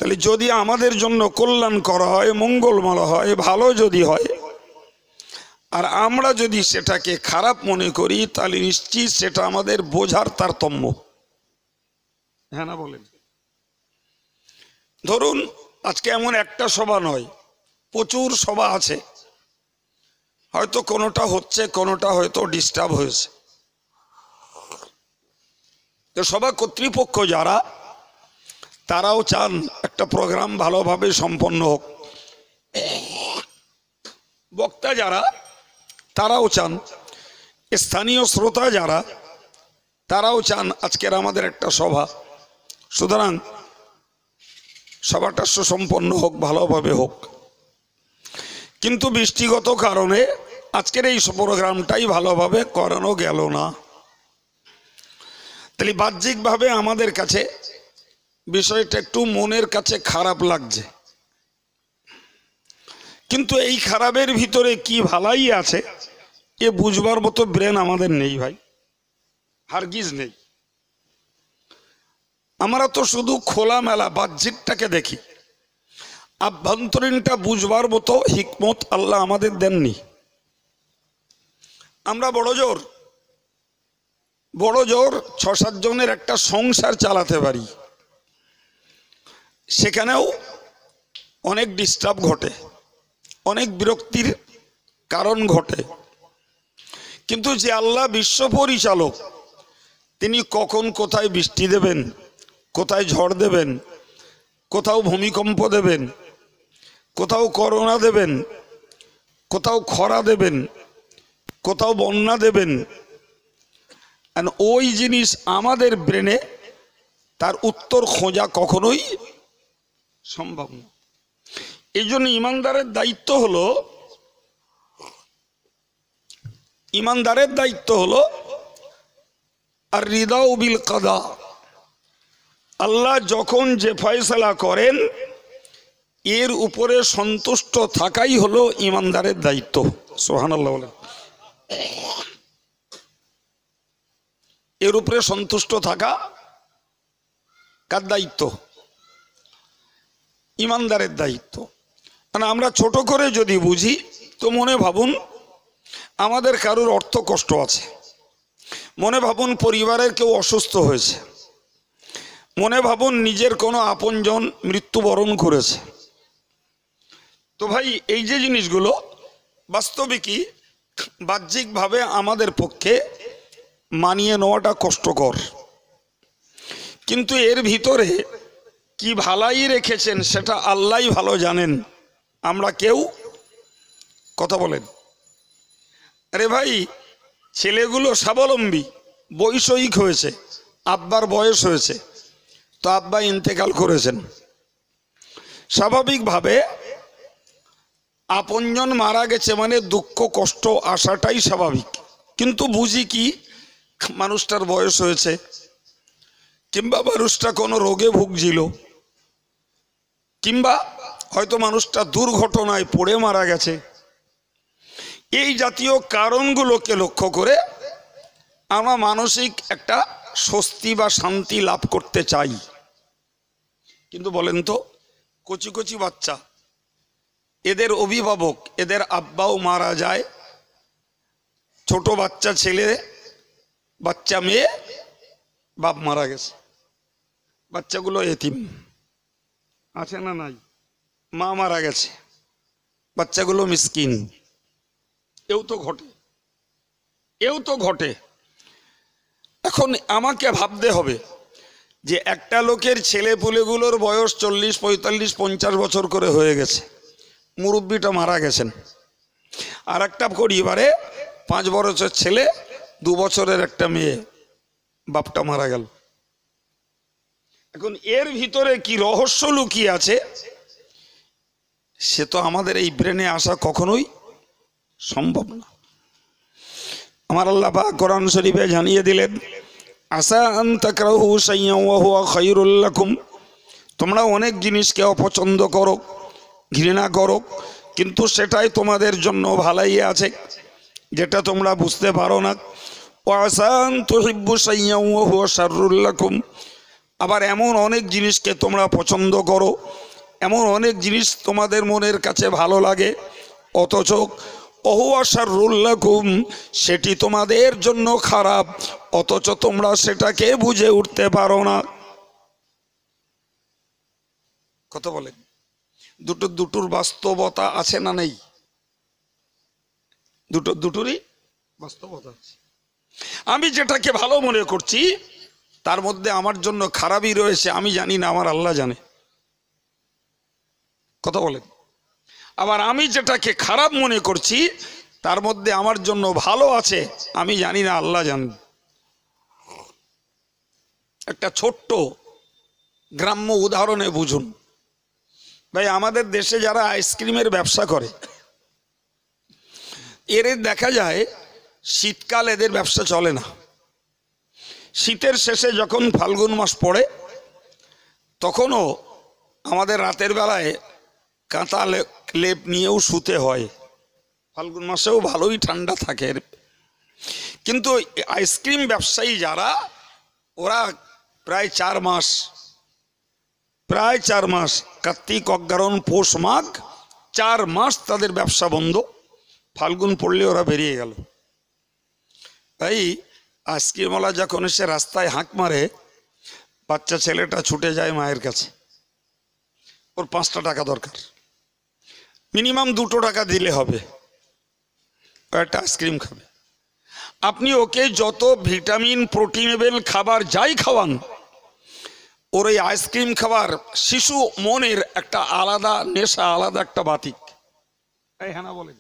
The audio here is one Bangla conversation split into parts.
তাহলে যদি আমাদের জন্য কল্যাণকর হয়, মঙ্গলময় হয়, ভালো যদি হয়, আর আমরা যদি সেটাকে খারাপ মনে করি, তাহলে নিশ্চিত সেটা আমাদের বোঝার তারতম্য। হ্যাঁ না বলেন? ধরুন আজকে এমন একটা সভা নয়, প্রচুর সভা আছে, হয়তো কোনোটা হচ্ছে, কোনোটা হয়তো ডিস্টার্ব হয়েছে। তো সভা কর্তৃপক্ষ যারা, তারাও চান একটা প্রোগ্রাম ভালোভাবে সম্পন্ন হোক। বক্তা যারা, তারাও চান, স্থানীয় শ্রোতা যারা, তারাও চান আজকের আমাদের একটা সভা, সুতরাং সভাটা সুসম্পন্ন হোক, ভালোভাবে হোক। কিন্তু বৃষ্টিগত কারণে আজকের এই প্রোগ্রামটাই ভালোভাবে করানো গেল না। তাহলে বাহ্যিকভাবে আমাদের কাছে বিষয়টা একটু মনের কাছে খারাপ লাগছে, কিন্তু এই খারাপের ভিতরে কি ভালাই আছে এ বুঝবার মতো ব্রেন আমাদের নেই ভাই, হারগিজ নেই। আমরা তো শুধু খোলামেলা বাহ্যিকটাকে দেখি, আভ্যন্তরীণটা বুঝবার মতো হিকমত আল্লাহ আমাদের দেননি। আমরা বড় জোর 6-7 জনের একটা সংসার চালাতে পারি, সেখানেও অনেক ডিস্টার্ব ঘটে, অনেক বিরক্তির কারণ ঘটে। কিন্তু যে আল্লাহ বিশ্ব পরিচালক, তিনি কখন কোথায় বৃষ্টি দেবেন, কোথায় ঝড় দেবেন, কোথাও ভূমিকম্প দেবেন, কোথাও করোনা দেবেন, কোথাও খরা দেবেন, কোথাও বন্যা দেবেন, ওই জিনিস আমাদের ব্রেনে তার উত্তর খোঁজা কখনোই সম্ভব না। এই জন্য ইমানদারের দায়িত্ব হলো আর রিদাউ বিল কাদা, আল্লাহ যখন যে ফয়সালা করেন এর উপরে সন্তুষ্ট থাকাই হলো ইমানদারের দায়িত্ব। সুবহানাল্লাহ বলেন। এর উপরে সন্তুষ্ট থাকা কার দায়িত্ব? ইমানদারের দায়িত্ব। মানে আমরা ছোট করে যদি বুঝি তো মনে ভাবুন আমাদের কারোর অর্থ কষ্ট আছে, মনে ভাবুন পরিবারের কেউ অসুস্থ হয়েছে, মনে ভাবুন নিজের কোনো আপনজন মৃত্যুবরণ করেছে। তো ভাই এই যে জিনিসগুলো বাস্তবিকই বাহ্যিকভাবে আমাদের পক্ষে মানিয়ে নেওয়াটা কষ্টকর, কিন্তু এর ভিতরে কি ভালাই রেখেছেন সেটা আল্লাহই ভালো জানেন, আমরা কেউ। কথা বলেন। আরে ভাই ছেলেগুলো স্বাবলম্বী, বৈষয়িক হয়েছে, আব্বার বয়স হয়েছে, তো আব্বা ইন্তেকাল করেছেন, স্বাভাবিকভাবে আপনজন মারা গেছে মানে দুঃখ কষ্ট আসাটাই স্বাভাবিক। কিন্তু বুঝি কি মানুষটার বয়স হয়েছে, কিংবা মানুষটা কোনো রোগে ভুগছিল, কিংবা হয়তো মানুষটা দুর্ঘটনায় পড়ে মারা গেছে। এই জাতীয় কারণগুলোকে লক্ষ্য করে আমরা মানসিক একটা স্বস্তি বা শান্তি লাভ করতে চাই। কিন্তু বলেন তো, কচি কচি বাচ্চা, এদের অভিভাবক, এদের আব্বাও মারা যায়, ছোট বাচ্চা ছেলে বাচ্চা মেয়ে বাপ মারা গেছে, বাচ্চাগুলো এতিম আছে না নাই, মা মারা গেছে, বাচ্চাগুলো মিসকিন। এও তো ঘটে। এখন আমাকে ভাবতে হবে যে একটা লোকের ছেলে পুলেগুলোর বয়স 40, 45, 50 বছর করে হয়ে গেছে, মুরব্বিটা মারা গেছেন, আর একটা পরিবারে 5 বছরের ছেলে, 2 বছরের একটা মেয়ে, বাপটা মারা গেল। এখন এর ভিতরে কি রহস্য লুকিয়ে আছে সে তো আমাদের এই ব্রেনে আসা কখনোই সম্ভব না। আমার আল্লাহ পাক কোরআন শরীফে জানিয়ে দিলেন, আসা আন তাকরাহু শাইআন ওয়া হুয়া খায়রুল লাকুম, তোমরা অনেক জিনিসকে অপছন্দ করো, ঘৃণা করো, কিন্তু সেটাই তোমাদের জন্য ভালাই আছে, যেটা তোমরা বুঝতে পারো না। ওয়া আসা আন তুহিব্বু শাইআন ওয়া হুয়া শাররুল লাকুম, আবার এমন অনেক জিনিসকে তোমরা পছন্দ করো, এমন অনেক জিনিস তোমাদের মনের কাছে ভালো লাগে, অথচ ওহুয়া শাররুল লাকুম, সেটি তোমাদের জন্য খারাপ, অথচ তোমরা সেটাকে বুঝে উঠতে পারো না। কথা বলেন, দুটোর বাস্তবতা আছে না নেই? দুটোরই বাস্তবতা আছে। আমি যেটাকে ভালো মনে করছি তার মধ্যে আমার জন্য খারাপই রয়েছে, আমি জানি না, আমার আল্লাহ জানে। কথা বলেন। আবার আমি যেটাকে খারাপ মনে করছি তার মধ্যে আমার জন্য ভালো আছে, আমি জানি না, আল্লাহ জানেন। একটা ছোট্ট গ্রাম্য উদাহরণে বুঝুন। ভাই, আমাদের দেশে যারা আইসক্রিমের ব্যবসা করে, এদের দেখা যায় শীতকাল এদের ব্যবসা চলে না। শীতের শেষে যখন ফাল্গুন মাস পড়ে, তখনও আমাদের রাতের বেলায় কাঁথা লেপ নিয়েও শুতে হয়। ফাল্গুন মাসেও ভালোই ঠান্ডা থাকে। কিন্তু আইসক্রিম ব্যবসায়ী যারা, ওরা প্রায় 4 মাস, কার্তিক, অগ্রহায়ণ, পৌষ, মাঘ, 4 মাস তাদের ব্যবসা বন্ধ। ফাল্গুন পড়লে ওরা বেরিয়ে গেল। তাই আইসক্রিমওয়ালা যখন এসে রাস্তায় হাঁক মারে, বাচ্চা ছেলেটা ছুটে যায় মায়ের কাছে। ওর 5টা টাকা দরকার, মিনিমাম 2 টাকা দিলে হবে, একটা আইসক্রিম খাবে। আপনি ওকে যত ভিটামিন, প্রোটিনেবল খাবার যাই খাওয়ান, ওর এই আইসক্রিম খাবার শিশু মনের একটা আলাদা নেশা, আলাদা একটা বাতিক। হ্যাঁ না বলেন?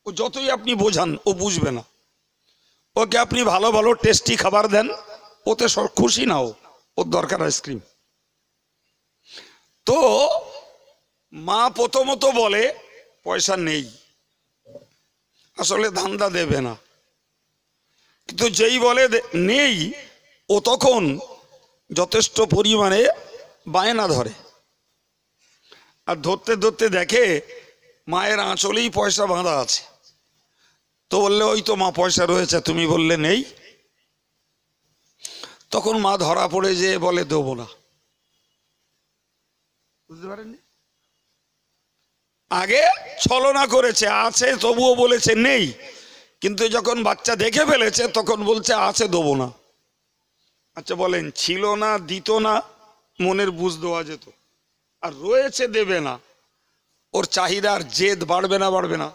ও যতই আপনি বোঝান ও বুঝবে না। ওকে আপনি ভালো ভালো টেস্টি খাবার দেন, ওতে সব খুশি নাও, ওর দরকার আইসক্রিম। তো মা প্রথমত বলে পয়সা নেই, আসলে ধান্দা দেবে না। কিন্তু যেই বলে নেই, ও তখন যথেষ্ট পরিমাণে বায়না ধরে। আর ধরতে ধরতে দেখে মায়ের আঁচলেই পয়সা বাঁধা আছে। তো বললে, ওই তো মা পয়সা রয়েছে, তুমি বললে নেই। তখন মা ধরা পড়ে যে বলে দেবো না। বুঝতে পারেননি? আগে ছলনা করেছে, আছে তবুও বলেছে নেই, কিন্তু যখন বাচ্চা দেখে ফেলেছে তখন বলছে আছে, দেবো না। আচ্ছা বলেন, ছিল না, দিত না, মনের বুঝ দেওয়া যেত, আর রয়েছে দেবে না, ওর চাহিদার জেদ বাড়বে না? বাড়বে না?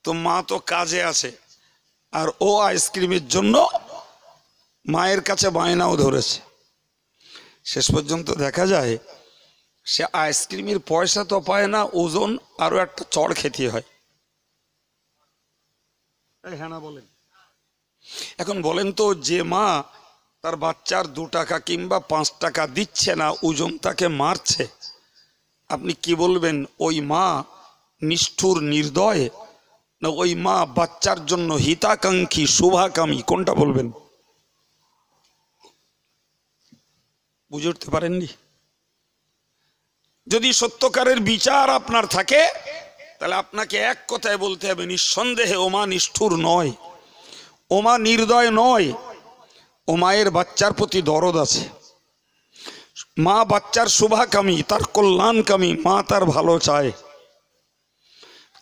তো মা তো কাজে আছে, আর ও আইসক্রিমের জন্য মায়ের কাছে বায়নাও ধরেছে। শেষ পর্যন্ত দেখা যায় সে আইসক্রিমের পয়সা তো পায় না, ওজন আরো একটা চড় খেতে হয়। হ্যাঁ না বলেন? এখন বলেন তো, যে মা তার বাচ্চার 2 টাকা কিংবা 5 টাকা দিচ্ছে না, ওজন তাকে মারছে, আপনি কি বলবেন? ওই মা নিষ্ঠুর, নির্দয়, না ওই মা বাচ্চার জন্য হিতাকাঙ্ক্ষী, শুভাকামী? কোনটা বলবেন? বুঝে উঠতে পারেননি? যদি সত্যকারের বিচার আপনার থাকে, তাহলে আপনাকে এক কথায় বলতে হবে, নিঃসন্দেহে ও মা নিষ্ঠুর নয়, ও মা নির্দয় নয়, ও মায়ের বাচ্চার প্রতি দরদ আছে। মা বাচ্চার শুভাকামী, তার কল্যাণকামী, মা তার ভালো চায়।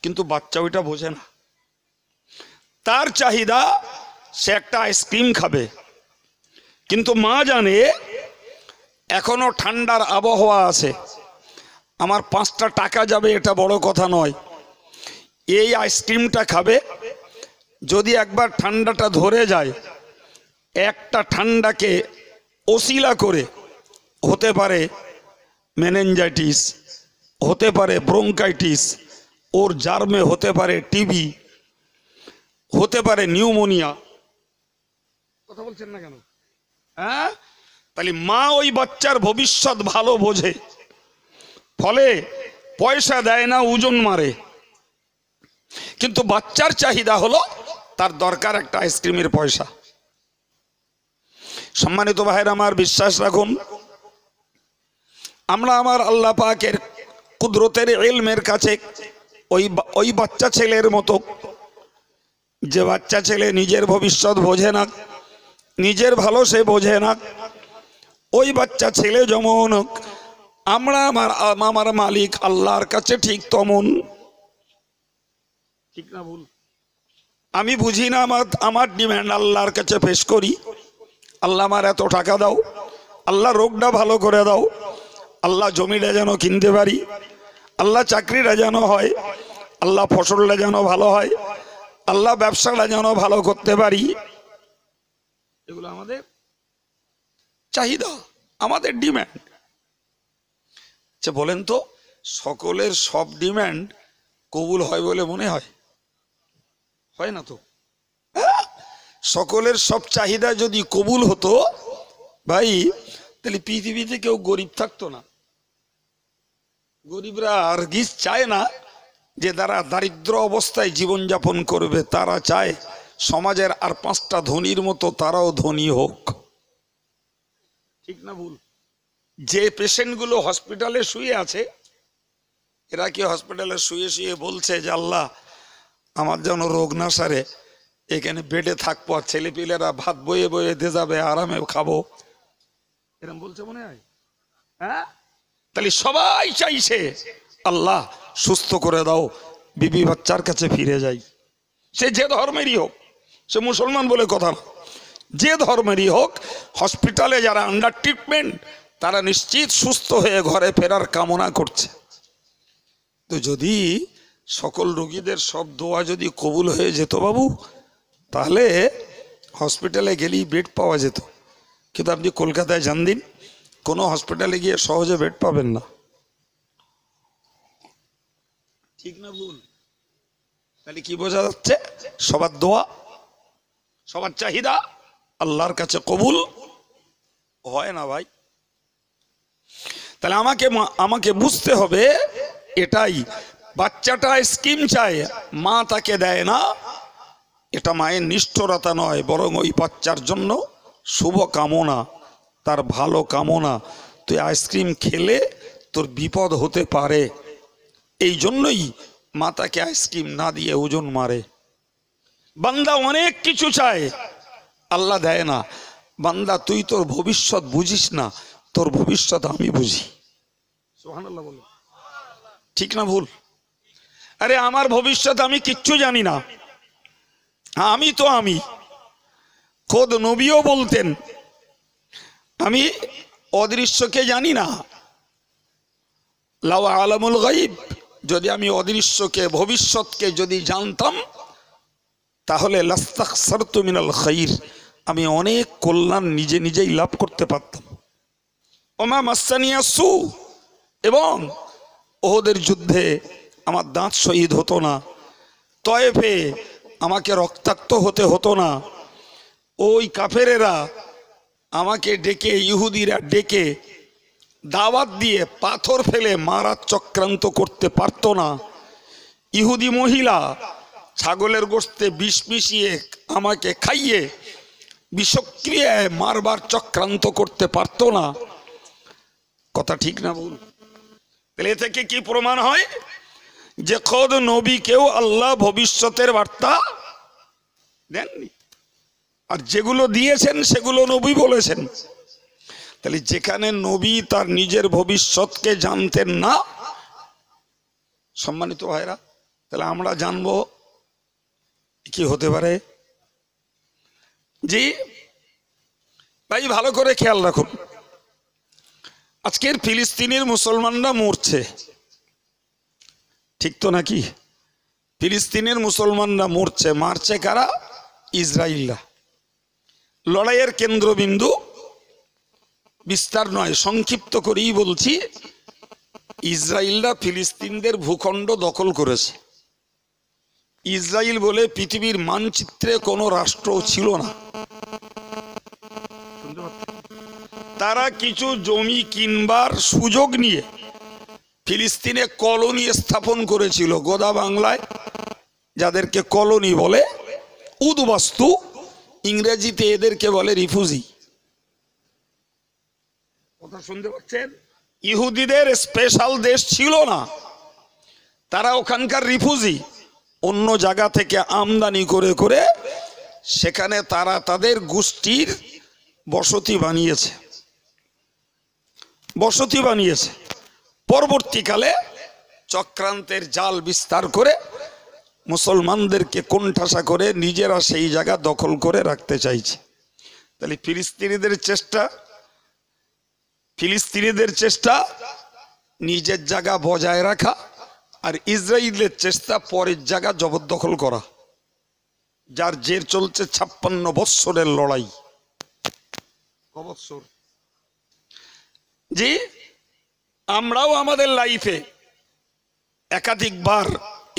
কিন্তু বাচ্চা ওইটা বোঝে না। তার চাহিদা সে একটা আইসক্রিম খাবে, কিন্তু মা জানে এখনো ঠান্ডার আবহাওয়া আছে, আমার 5টা টাকা যাবে, এটা বড় কথা নয়, এই আইসক্রিমটা খাবে। যদি একবার ঠান্ডাটা ধরে যায়, একটা ঠান্ডাকে ওসিলা করে, হতে পারে মেনেঞ্জাইটিস, হতে পারে ব্রঙ্কাইটিস, ওর জার্মে হতে পারে টিবি, হতে পারে নিউমোনিয়া। কথা বলছেন না কেন? হ্যাঁ, তাহলে মা ওই বাচ্চার ভবিষ্যৎ ভালো বোঝে, ফলে পয়সা দেয় না, ওজন মারে। কিন্তু বাচ্চার চাহিদা হলো, তার দরকার একটা আইসক্রিমের পয়সা। সম্মানিত ভাইরা আমার, বিশ্বাস রাখুন, আমরা আমার আল্লাহ পাকের কুদরতের ইলমের কাছে ওই বাচ্চা ছেলের মতো, যে বাচ্চা ছেলে নিজের ভবিষ্যৎ বোঝে না, নিজের ভালো সে বোঝে না। ওই বাচ্চা ছেলে যেমন আমরা আমার মালিক আল্লাহর কাছে ঠিক তেমন। ঠিক না ভুল? আমি বুঝি না, আমার ডিমান্ড আল্লাহর কাছে পেশ করি, আল্লাহ আমার এত টাকা দাও, আল্লাহ রোগটা ভালো করে দাও, আল্লাহ জমিটা যেন কিনতে পারি, আল্লাহ চাকরিটা যেন হয়, আল্লাহ ফসলটা যেন ভালো হয়, আল্লাহ ব্যবসাটা যেন ভালো করতে পারি। এগুলো আমাদের চাহিদা, আমাদের ডিমান্ড। আচ্ছা বলেন তো, সকলের সব ডিমান্ড কবুল হয় বলে মনে হয়? হয় না তো। সকলের সব চাহিদা যদি কবুল হতো ভাই, তাহলে পৃথিবীতে কেউ গরিব থাকতো না। গরিবরা আর গিস চায় না যে তারা দারিদ্র অবস্থায় জীবনযাপন করবে, তারা চায় সমাজের আর 5টা ধনীর মতো তারাও ধনী হোক। ঠিক না ভুল? যে পেশেন্টগুলো হসপিটালে শুয়ে আছে, এরা কি হসপিটালে শুয়ে শুয়ে বলছে যে আল্লাহ আমার যেন রোগ না সারে, এখানে বেডে থাকবো, আর ছেলেপিলেরা ভাত বয়ে বয়ে দিয়ে যাবে, আরামে খাবো, এরকম বলছে মনে হয়? হ্যাঁ, তাহলে সবাই চাইছে আল্লাহ সুস্থ করে দাও, বিবি বাচ্চার কাছে ফিরে যাই। সে যে ধর্মেরই হোক, সে মুসলমান বলে কথা না, যে ধর্মেরই হোক, হসপিটালে যারা আন্ডার ট্রিটমেন্ট তারা নিশ্চিত সুস্থ হয়ে ঘরে ফেরার কামনা করছে। তো যদি সকল রোগীদের সব দোয়া যদি কবুল হয়ে যেত বাবু, তাহলে হসপিটালে গেলেই বেড পাওয়া যেত। কিন্তু আপনি কলকাতায় যান দিন, কোনো হসপিটালে গিয়ে সহজে বেড পাবেন না। ঠিক না ভুল? তাহলে কি বোঝা যাচ্ছে? সবার দোয়া, সবার চাহিদা আল্লাহর কাছে কবুল হয় না ভাই। তাহলে আমাকে বুঝতে হবে এটাই, বাচ্চাটা স্কিম চায়, মা তাকে দেয় না, এটা মায়ের নিষ্ঠুরতা নয়, বরং ওই বাচ্চার জন্য শুভ কামনা, তার ভালো কামনা। তুই আইসক্রিম খেলে তোর বিপদ হতে পারে, এই জন্যই মা তাকে আইসক্রিম না দিয়ে ওজন মারে। বান্দা অনেক কিছু চায়, আল্লাহ দেয় না। বান্দা তুই তোর ভবিষ্যৎ বুঝিস না, তোর ভবিষ্যৎ আমি বুঝি। সুবহানাল্লাহ বলো। ঠিক না ভুল? আরে আমার ভবিষ্যৎ আমি কিচ্ছু জানি না। আমি তো আমি, খোদ নবীও বলতেন আমি অদৃশ্যকে জানি না। লাউ আলামুল গায়ব, যদি আমি অদৃশ্যকে ভবিষ্যৎকে যদি জানতাম তাহলে লাস্তাকসারতু মিনাল খাইর, আমি অনেক কল্যাণ নিজে নিজেই লাভ করতে পারতাম। ওমা মাসানিয়া সু, এবং ওহদের যুদ্ধে আমার দাঁত শহীদ হতো না, তয়েফে আমাকে রক্তাক্ত হতে হতো না, ওই কাফেরেরা আমাকে ডেকে, ইহুদিরা ডেকে দাওয়াত দিয়ে পাথর ফেলে মারার চক্রান্ত করতে পারতো না, ইহুদি মহিলা ছাগলের গোশতে বিষ মিশিয়ে আমাকে খাইয়ে বিষক্রিয়ায় মারবার চক্রান্ত করতে পারতো না। কথা ঠিক না ভুল? তাহলে এ থেকে কি প্রমাণ হয় যে খোদ নবীকেও আল্লাহ ভবিষ্যতের বার্তা দেননি, আর যেগুলো দিয়েছেন সেগুলো নবী বলেছেন। তাহলে যেখানে নবী তার নিজের ভবিষ্যৎকে জানতেন না, সম্মানিত ভাইরা, তাহলে আমরা জানবো কি হতে পারে? জি ভাই, ভালো করে খেয়াল রাখুন, আজকের ফিলিস্তিনের মুসলমানরা মরছে, ঠিক তো নাকি? ফিলিস্তিনের মুসলমানরা মরছে, মারছে কারা? ইসরায়েলরা। লড়াইয়ের কেন্দ্রবিন্দু বিস্তার নয়, সংক্ষিপ্ত করেই বলছি, ইসরায়েলরা ফিলিস্তিনদের ভূখণ্ড দখল করেছে। ইসরায়েল বলে পৃথিবীর মানচিত্রে কোনো রাষ্ট্র ছিল না। তারা কিছু জমি কিনবার সুযোগ নিয়ে ফিলিস্তিনে কলোনি স্থাপন করেছিল। গোদা বাংলায় যাদেরকে কলোনি বলে, উদ্বাস্তু, ইংরেজিতে এদেরকে বলে রিফিউজি। কথা শুনতে পাচ্ছেন? ইহুদিদের স্পেশাল দেশ ছিল না, তারা ওখানকার রিফিউজি, অন্য জায়গা থেকে আমদানি করে করে সেখানে তারা তাদের গোষ্ঠীর বসতি বানিয়েছে, বসতি বানিয়েছে। পরবর্তীকালে চক্রান্তের জাল বিস্তার করে মুসলমানদেরকে কোণঠাসা করে নিজেরা সেই জায়গা দখল করে রাখতে চাইছে। তাহলে ফিলিস্তিনিদের চেষ্টা নিজের জায়গা বজায় রাখা, আর ইসরায়েলের চেষ্টা পরের জায়গা জবরদখল করা, যার জের চলছে 56 বৎসরের লড়াই। জি, আমরাও আমাদের লাইফে একাধিকবার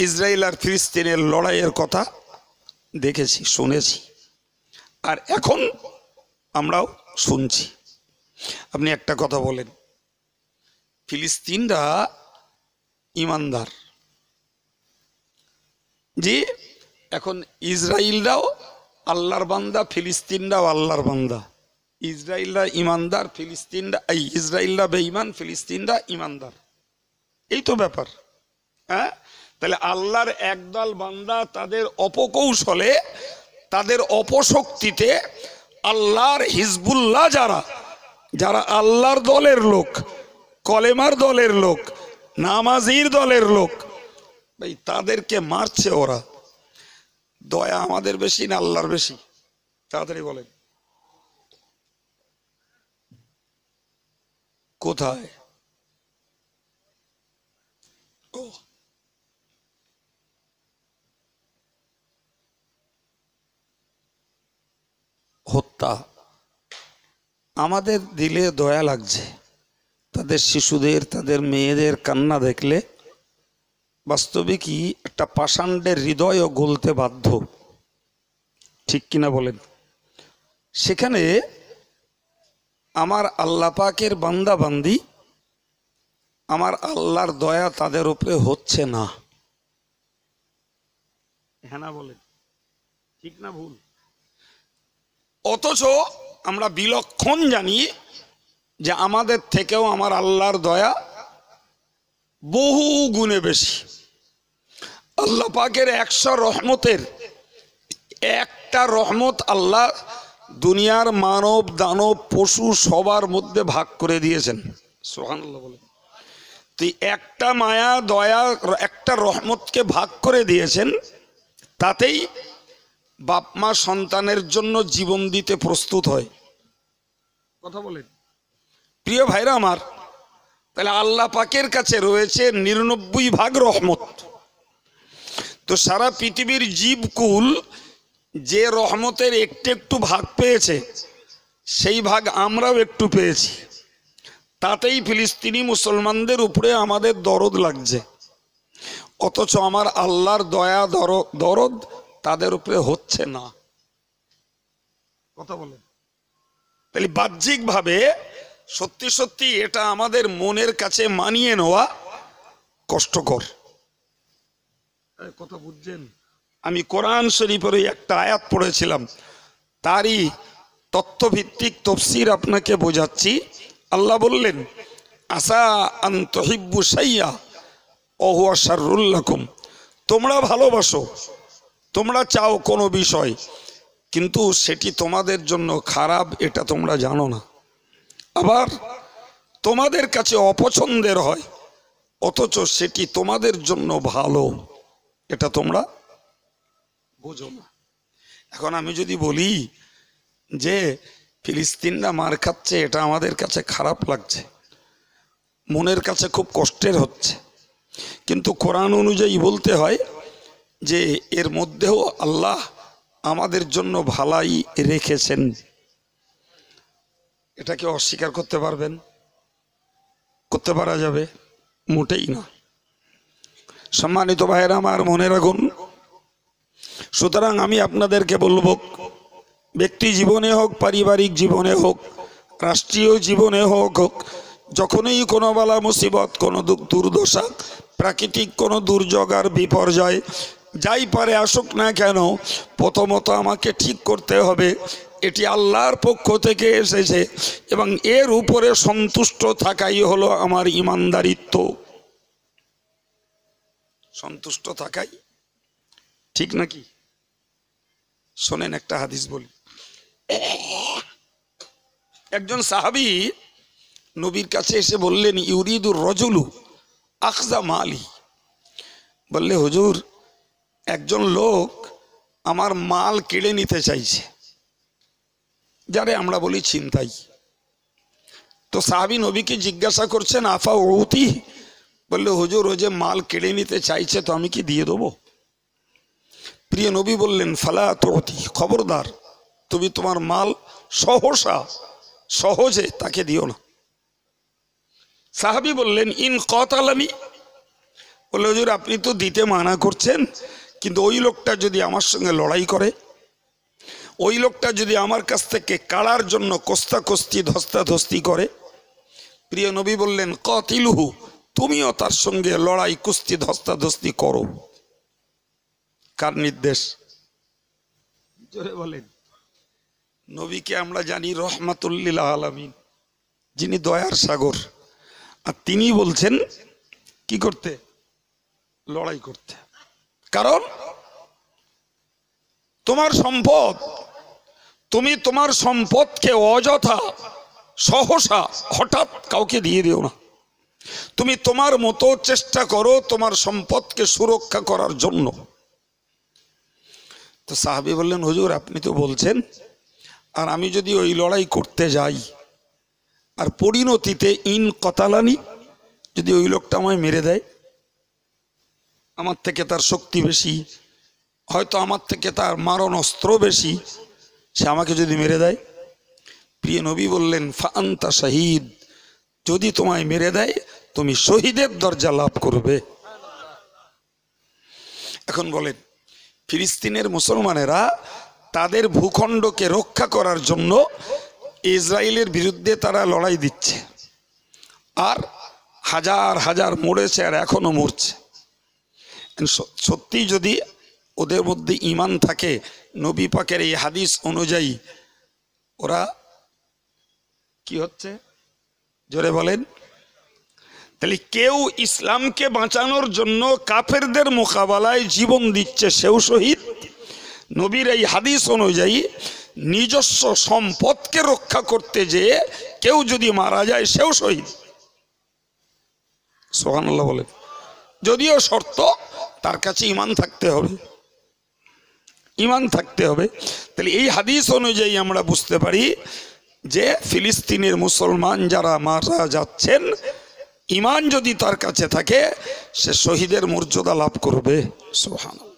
ইসরায়েল আর ফিলিস্তিনের লড়াইয়ের কথা দেখেছি, শুনেছি, আর এখন আমরাও শুনছি। আপনি একটা কথা বলেন, ফিলিস্তিনরা ইমানদার, জি, এখন ইসরায়েলরাও আল্লাহর বান্দা, ফিলিস্তিনরাও আল্লাহর বান্দা। ইসরায়েলরা ইমানদার, ইসরায়েলরা বেঈমান, ফিলিস্তিনরা ইমানদার, এই তো ব্যাপার। হ্যাঁ, তাহলে আল্লাহর একদল বান্দা তাদের অপকৌশলে, তাদের অপশক্তিতে আল্লাহর হিজবুল্লাহ যারা যারা আল্লাহর দলের লোক, কলেমার দলের লোক, নামাজির দলের লোক, ভাই তাদেরকে মারছে ওরা। দয়া আমাদের বেশি না আল্লাহর বেশি? তাড়াতাড়ি বলেন, কোথায়? হত্যা। আমাদের দিলে দয়া লাগছে, তাদের শিশুদের, তাদের মেয়েদের কান্না দেখলে বাস্তবিকই একটা পাষাণ্ডের হৃদয়ও গলতে বাধ্য, ঠিক কিনা বলেন? সেখানে আমার আল্লাহ পাকের বান্দা বান্দি, আমার আল্লাহর দয়া তাদের উপরে হচ্ছে না। হ্যাঁ না বলেন, ঠিক না ভুল? অথচ আমরা বিলক্ষণ জানি যে আমাদের থেকেও আমার আল্লাহর দয়া বহু গুণে বেশি। আল্লাহ পাকের 100 রহমতের একটা রহমত আল্লাহ দুনিয়ার মানব, দানব, পশু সবার মধ্যে ভাগ করে দিয়েছেন। সুবহানাল্লাহ বলেন। তুই একটা মায়া, দয়া, একটা রহমতকে ভাগ করে দিয়েছেন, তাতেই বাপ মা সন্তানের জন্য জীবন দিতে প্রস্তুত হয়। কথা বলেন প্রিয় ভাইরা আমার। তাহলে আল্লাহ পাকের কাছে রয়েছে 99 ভাগ রহমত। তো সারা পৃথিবীর জীবকুল যে রহমতের একটু একটু ভাগ পেয়েছে, সেই ভাগ আমরাও একটু পেয়েছি। তাতেই ফিলিস্তিনি মুসলমানদের উপরে আমাদের দরদ লাগছে, অথচ আমার আল্লাহর দয়া দরদ তাদের উপরে হচ্ছে না। কথা বলেন। তাহলে বাহ্যিকভাবে সত্যি সত্যি এটা আমাদের মনের কাছে মানিয়ে নেওয়া কষ্টকর। কথা বুঝছেন? আমি কোরআন শরীফের একটা আয়াত পড়েছিলাম, তারই তত্ত্বভিত্তিক তফসির আপনাকে বোঝাচ্ছি। আল্লাহ বললেন, আসা আন তুহিব্বু শাইআ ওয়া হুয়া শাররুল লাকুম। তোমরা ভালোবাসো, তোমরা চাও কোনো বিষয়, কিন্তু সেটি তোমাদের জন্য খারাপ, এটা তোমরা জানো না। আবার তোমাদের কাছে অপছন্দের হয়, অথচ সেটি তোমাদের জন্য ভালো, এটা তোমরা বোঝো না। এখন আমি যদি বলি যে ফিলিস্তিনরা মার খাচ্ছে, এটা আমাদের কাছে খারাপ লাগছে, মনের কাছে খুব কষ্টের হচ্ছে, কিন্তু কোরআন অনুযায়ী বলতে হয় যে এর মধ্যেও আল্লাহ আমাদের জন্য ভালাই রেখেছেন। এটাকে অস্বীকার করতে পারবেন? করতে পারা যাবে? মোটেই না। সম্মানিত ভাইয়েরা আমার, মনে রাখুন, সুতরাং আমি আপনাদেরকে বলবো, ব্যক্তি জীবনে হোক, পারিবারিক জীবনে হোক, রাষ্ট্রীয় জীবনে হোক, যখনই কোনো বালা মুসিবত, কোনো দুর্দশা, প্রাকৃতিক কোনো দুর্যোগ আর বিপর্যয় যাই পারে আসুক না কেন, প্রথমত আমাকে ঠিক করতে হবে এটি আল্লাহর পক্ষ থেকে এসেছে এবং এর উপরে সন্তুষ্ট থাকাই হলো আমার ইমানদারিত্ব। সন্তুষ্ট থাকাই, ঠিক নাকি? শোনেন একটা হাদিস বলি। একজন সাহাবী নবীর কাছে এসে বললেন, ইউরিদুর রজুলু আখজা মালি, বললে হুজুর একজন লোক আমার মাল কেড়ে নিতে চাইছে, যারে আমরা বলি ছিনতাই। তো সাহাবী নবীকে জিজ্ঞাসা করছেন আফা ওতি, বললে হুজুর ও যে মাল কেড়ে নিতে চাইছে তো আমি কি দিয়ে দেবো? প্রিয় নবী বললেন ফালা তোতি, খবরদার তুমি তোমার মাল সহজে তাকে দিও না। সাহাবী বললেন ইন কতালানি, বললে হুজুর আপনি তো দিতে মানা করছেন, কিন্তু ওই লোকটা যদি আমার সঙ্গে লড়াই করে, ওই লোকটা যদি আমার কাছ থেকে কাড়ার জন্য কোস্তাকস্তি ধস্তাধস্তি করে। প্রিয় নবী বললেন কতিলুহু, তুমিও তার সঙ্গে লড়াই কুস্তি ধস্তাধস্তি করো। কার নির্দেশ? জোরে বলেন। নবীকে আমরা জানি রহমাতুল্লিল আলামিন, যিনি দয়ার সাগর, আর তিনি বলছেন কি করতে? লড়াই করতে। কারণ তোমার সম্পদ, তুমি তোমার সম্পদকে অযথা সহসা হঠাৎ কাউকে দিয়ে দিও না। তুমি তোমার মতো চেষ্টা করো তোমার সম্পদকে সুরক্ষা করার জন্য। তো সাহাবী বললেন হুজুর আপনি তো বলছেন, আর আমি যদি ওই লড়াই করতে যাই আর পরিণতিতে ইন কতালানি, যদি ওই লোকটা আমায় মেরে দেয়, আমার থেকে তার শক্তি বেশি, হয়তো আমার থেকে তার মারণ অস্ত্র বেশি, সে আমাকে যদি মেরে দেয়। প্রিয় নবী বললেন ফাআন্তা শহীদ, যদি তোমায় মেরে দেয় তুমি শহীদের দরজা লাভ করবে। এখন বলেন ফিলিস্তিনের মুসলমানেরা তাদের ভূখণ্ডকে রক্ষা করার জন্য ইসরায়েলের বিরুদ্ধে তারা লড়াই দিচ্ছে, আর হাজার হাজার মরেছে আর এখনো মরছে। সত্যি যদি ওদের মধ্যে ঈমান থাকে, নবী পাকের এই হাদিস অনুযায়ী ওরা কি হচ্ছে? জোরে বলেন। তাহলে কেউ ইসলামকে বাঁচানোর জন্য কাফেরদের মোকাবেলায় জীবন দিচ্ছে, সেও শহীদ। নবীর এই হাদিস অনুযায়ী নিজস্ব সম্পদকে রক্ষা করতে যেয়ে কেউ যদি মারা যায় সেও শহীদ। সুবহানাল্লাহ বলেন। যদিও শর্ত তার কাছে ঈমান থাকতে হবে, ঈমান থাকতে হবে। তাহলে এই হাদিস অনুযায়ী আমরা বুঝতে পারি যে ফিলিস্তিনের মুসলমান যারা মারা যাচ্ছেন, ঈমান যদি তার কাছে থাকে সে শহীদের মর্যাদা লাভ করবে। সুবহানাল্লাহ।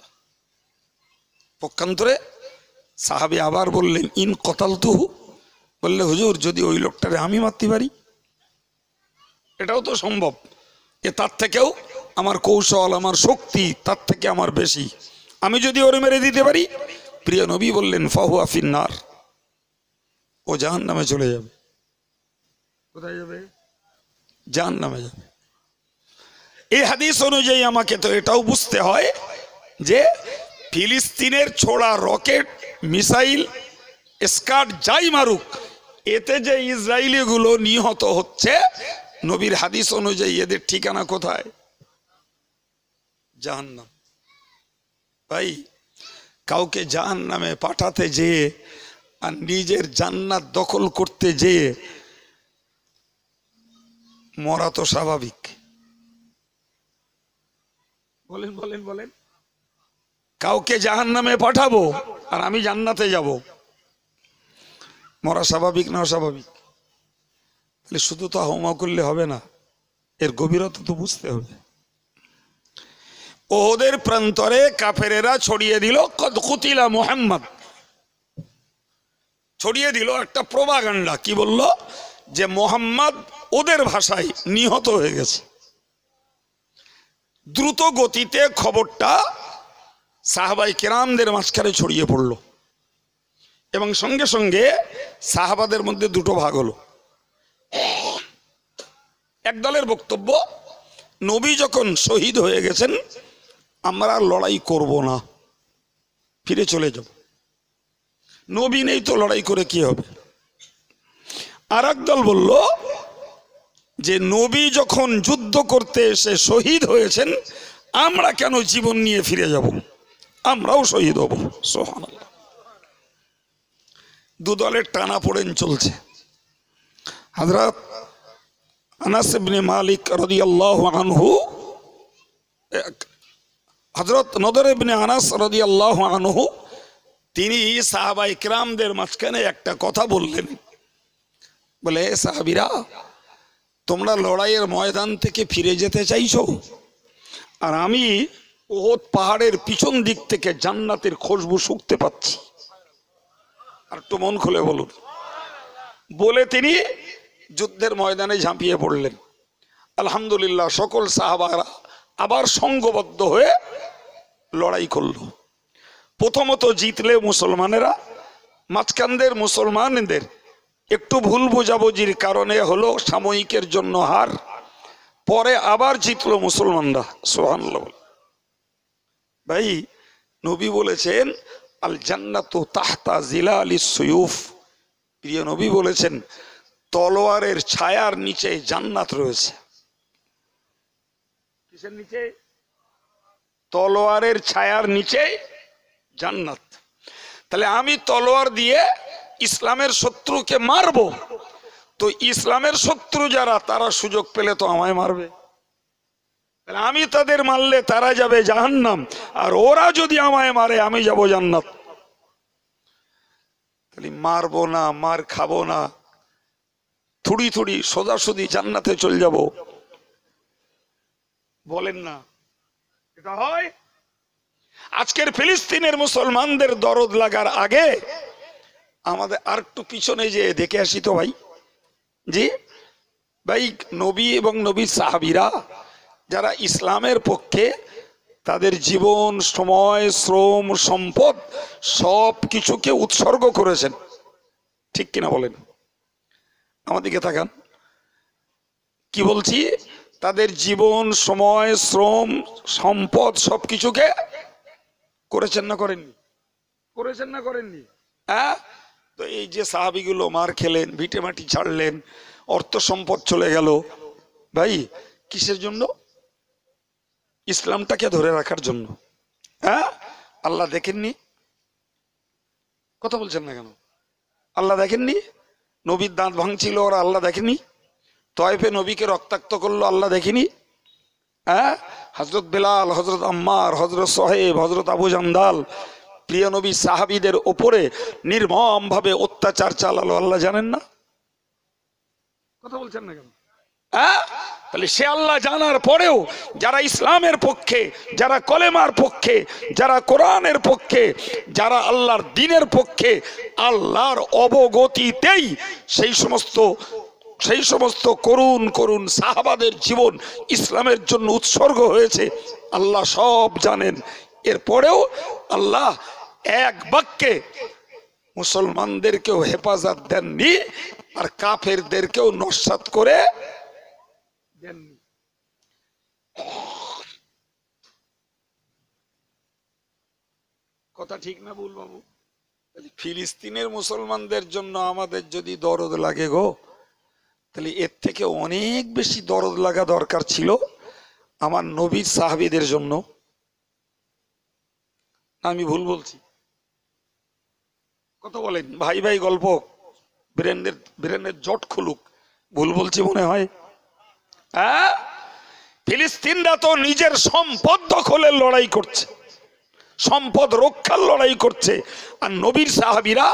পক্ষান্তরে সাহাবী আবার বললেন ইন কতালতুহু, বললে হুজুর যদি ওই লোকটারে আমি মারতে পারি, এটাও তো সম্ভব, যে তার থেকেও আমার কৌশল আমার শক্তি তার থেকে আমার বেশি, আমি যদি ওরে মেরে দিতে পারি। প্রিয় নবী বললেন ফাহুয়া ফিন্নার, ও জাহান্নামে চলে যাবে। কোথায় যাবে? জাহান্নামে যাবে। এই হাদিস অনুযায়ী আমাকে তো এটাও বুঝতে হয় যে ফিলিস্তিনের ছোড়া রকেট, মিসাইল, স্কাড যাই মারুক, এতে যে ইসরায়েলিগুলো নিহত হচ্ছে, নবীর হাদিস অনুযায়ী এদের ঠিকানা কোথায়? জাহান্নাম। ভাই কাউকে জাহান্নামে পাঠাতে যেয়ে আর নিজের জান্নাত দখল করতে যেয়ে মরা তো স্বাভাবিক। বলেন বলেন বলেন। কাউকে জাহান্নামে পাঠাবো আর আমি জান্নাতে যাব, মরা স্বাভাবিক না অস্বাভাবিক? তাহলে শুধু তো হাউমা করলে হবে না, এর গভীরতা তো বুঝতে হবে। ওদের প্রান্তরে কাফেরেরা ছড়িয়ে দিল কদ কুতিলা মুহাম্মদ, ছড়িয়ে দিল একটা প্রোপাগান্ডা। কি বলল? যে মোহাম্মদ ওদের ভাষায় নিহত হয়ে গেছে। দ্রুত গতিতে খবরটা সাহাবাই কেরামদের মাঝখানে ছড়িয়ে পড়ল, এবং সঙ্গে সঙ্গে সাহাবাদের মধ্যে দুটো ভাগ হলো। এক দলের বক্তব্য, নবী যখন শহীদ হয়ে গেছেন আমরা আর লড়াই করব না, ফিরে চলে যাব, নবী নেই তো লড়াই করে কি হবে। আর এক দল বলল যে নবী যখন যুদ্ধ করতে এসে শহীদ হয়েছেন, আমরা কেন জীবন নিয়ে ফিরে যাব, আমরাও শহীদ হব। সুবহানাল্লাহ। দু দলের টানাপোড়েন চলছে। হযরত আনাস ইবনে মালিক রাদিয়াল্লাহু আনহু, হযরত নদর ইবনে আনাস রাদিয়াল্লাহু আনহু তিনি সাহাবা ইকরামদের মাঝখানে একটা কথা বললেন, বলে সাহাবীরা, তোমরা লড়াইয়ের ময়দান থেকে ফিরে যেতে চাইছো, আর আমি উহুদ পাহাড়ের পিছন দিক থেকে জান্নাতের খুশবু শুঁকতে পাচ্ছি। আর একটু মন খুলে বলুন। বলে তিনি যুদ্ধের ময়দানে ঝাঁপিয়ে পড়লেন। আলহামদুলিল্লাহ, সকল সাহাবারা আবার সংঘবদ্ধ হয়ে লড়াই করলো। প্রথমত জিতলে মুসলমানেরা, মাঝখানদের মুসলমানদের একটু ভুল বোঝাবুঝির কারণে হলো সাময়িকের জন্য হার, পরে আবার জিতলো মুসলমানরা। সুবহানাল্লাহ। ভাই, নবী বলেছেন আল জান্নাতু তাহতা জিলালিস সুয়ুফ। প্রিয় নবী বলেছেন তলোয়ারের ছায়ার নিচে জান্নাত রয়েছে। কিসের নিচে? তলোয়ারের ছায়ার নিচে জান্নাত। তাহলে আমি তলোয়ার দিয়ে ইসলামের শত্রুকে মারবো, তো ইসলামের শত্রু যারা, তারা সুযোগ পেলে তো আমায় মারবে। তাহলে আমি তাদের মারলে তারা যাবে জাহান্নাম, আর ওরা যদি আমায় মারে আমি যাব জান্নাত। তাহলে মারবো না, মার খাবো না, থুড়ি থুড়ি সোজাসুজি জান্নাতে চলে যাব, বলেন না এটা হয়? আজকের ফিলিস্তিনের মুসলমানদের দরদ লাগার আগে আমাদের আর একটু পিছনে যে দেখে আসি তো ভাই। জি ভাই, নবী এবং নবীর সাহাবীরা যারা ইসলামের পক্ষে তাদের জীবন, সময়, শ্রম, সম্পদ সব কিছুকে উৎসর্গ করেছেন, ঠিক কিনা বলেন? আমাদেরকে তাকান, কি বলছি? তাদের জীবন, সময়, শ্রম, সম্পদ সবকিছুকে করেছেন না করেননি? করেছেন না করেননি? হ্যাঁ। তো এই যে সাহাবীগুলো মার খেলেন, ভিটে মাটি ছাড়লেন, অর্থ সম্পদ চলে গেল, ভাই কিসের জন্য? ইসলামটাকে ধরে রাখার জন্য। হ্যাঁ, আল্লাহ দেখেননি? কথা বলছেন না কেন? আল্লাহ দেখেননি? নবীর দাঁত ভাঙছিল ওরা, আল্লাহ দেখেনি? তয়েফে নবীকে রক্তাক্ত করলো, আল্লাহ দেখেনি? হ্যাঁ, হযরত বেলাল, হযরত আম্মার, হযরত সোহেব, হযরত আবু জান্দাল, প্রিয় নবী সাহাবীদের ওপরে নির্মম ভাবে অত্যাচার চালালো, আল্লাহ জানেন না? কথা বলছেন না কেন? হ্যাঁ, তাহলে সে আল্লাহ জানার পরেও যারা ইসলামের পক্ষে, যারা কলেমার পক্ষে, যারা কোরআনের পক্ষে, যারা আল্লাহর দ্বীনের পক্ষে, আল্লাহর অবগতিতেই সেই সমস্ত করুণ করুণ সাহাবাদের জীবন ইসলামের জন্য উৎসর্গ হয়েছে, আল্লাহ সব জানেন। এরপরেও আল্লাহ এক বাক্যে মুসলমানদেরকেও হেফাজত দেননি, আর কাফেরদেরকেও নস্যাৎ করে দেননি। কথা ঠিক না ভুল বাবু? ফিলিস্তিনের মুসলমানদের জন্য আমাদের যদি দরদ লাগে গো, তাহলে এর থেকে অনেক বেশি দরদ লাগা দরকার ছিল আমার নবীর সাহাবীদের জন্য। আমি ভুল বলছি? কথা বলেন ভাই ভাই, গল্প ব্রেনের জট খুলুক। ভুল বলছি মনে হয়? হ্যাঁ, ফিলিস্তিনরা তো নিজের সম্পদ দখলের লড়াই করছে, সম্পদ রক্ষার লড়াই করছে, আর নবীর সাহাবীরা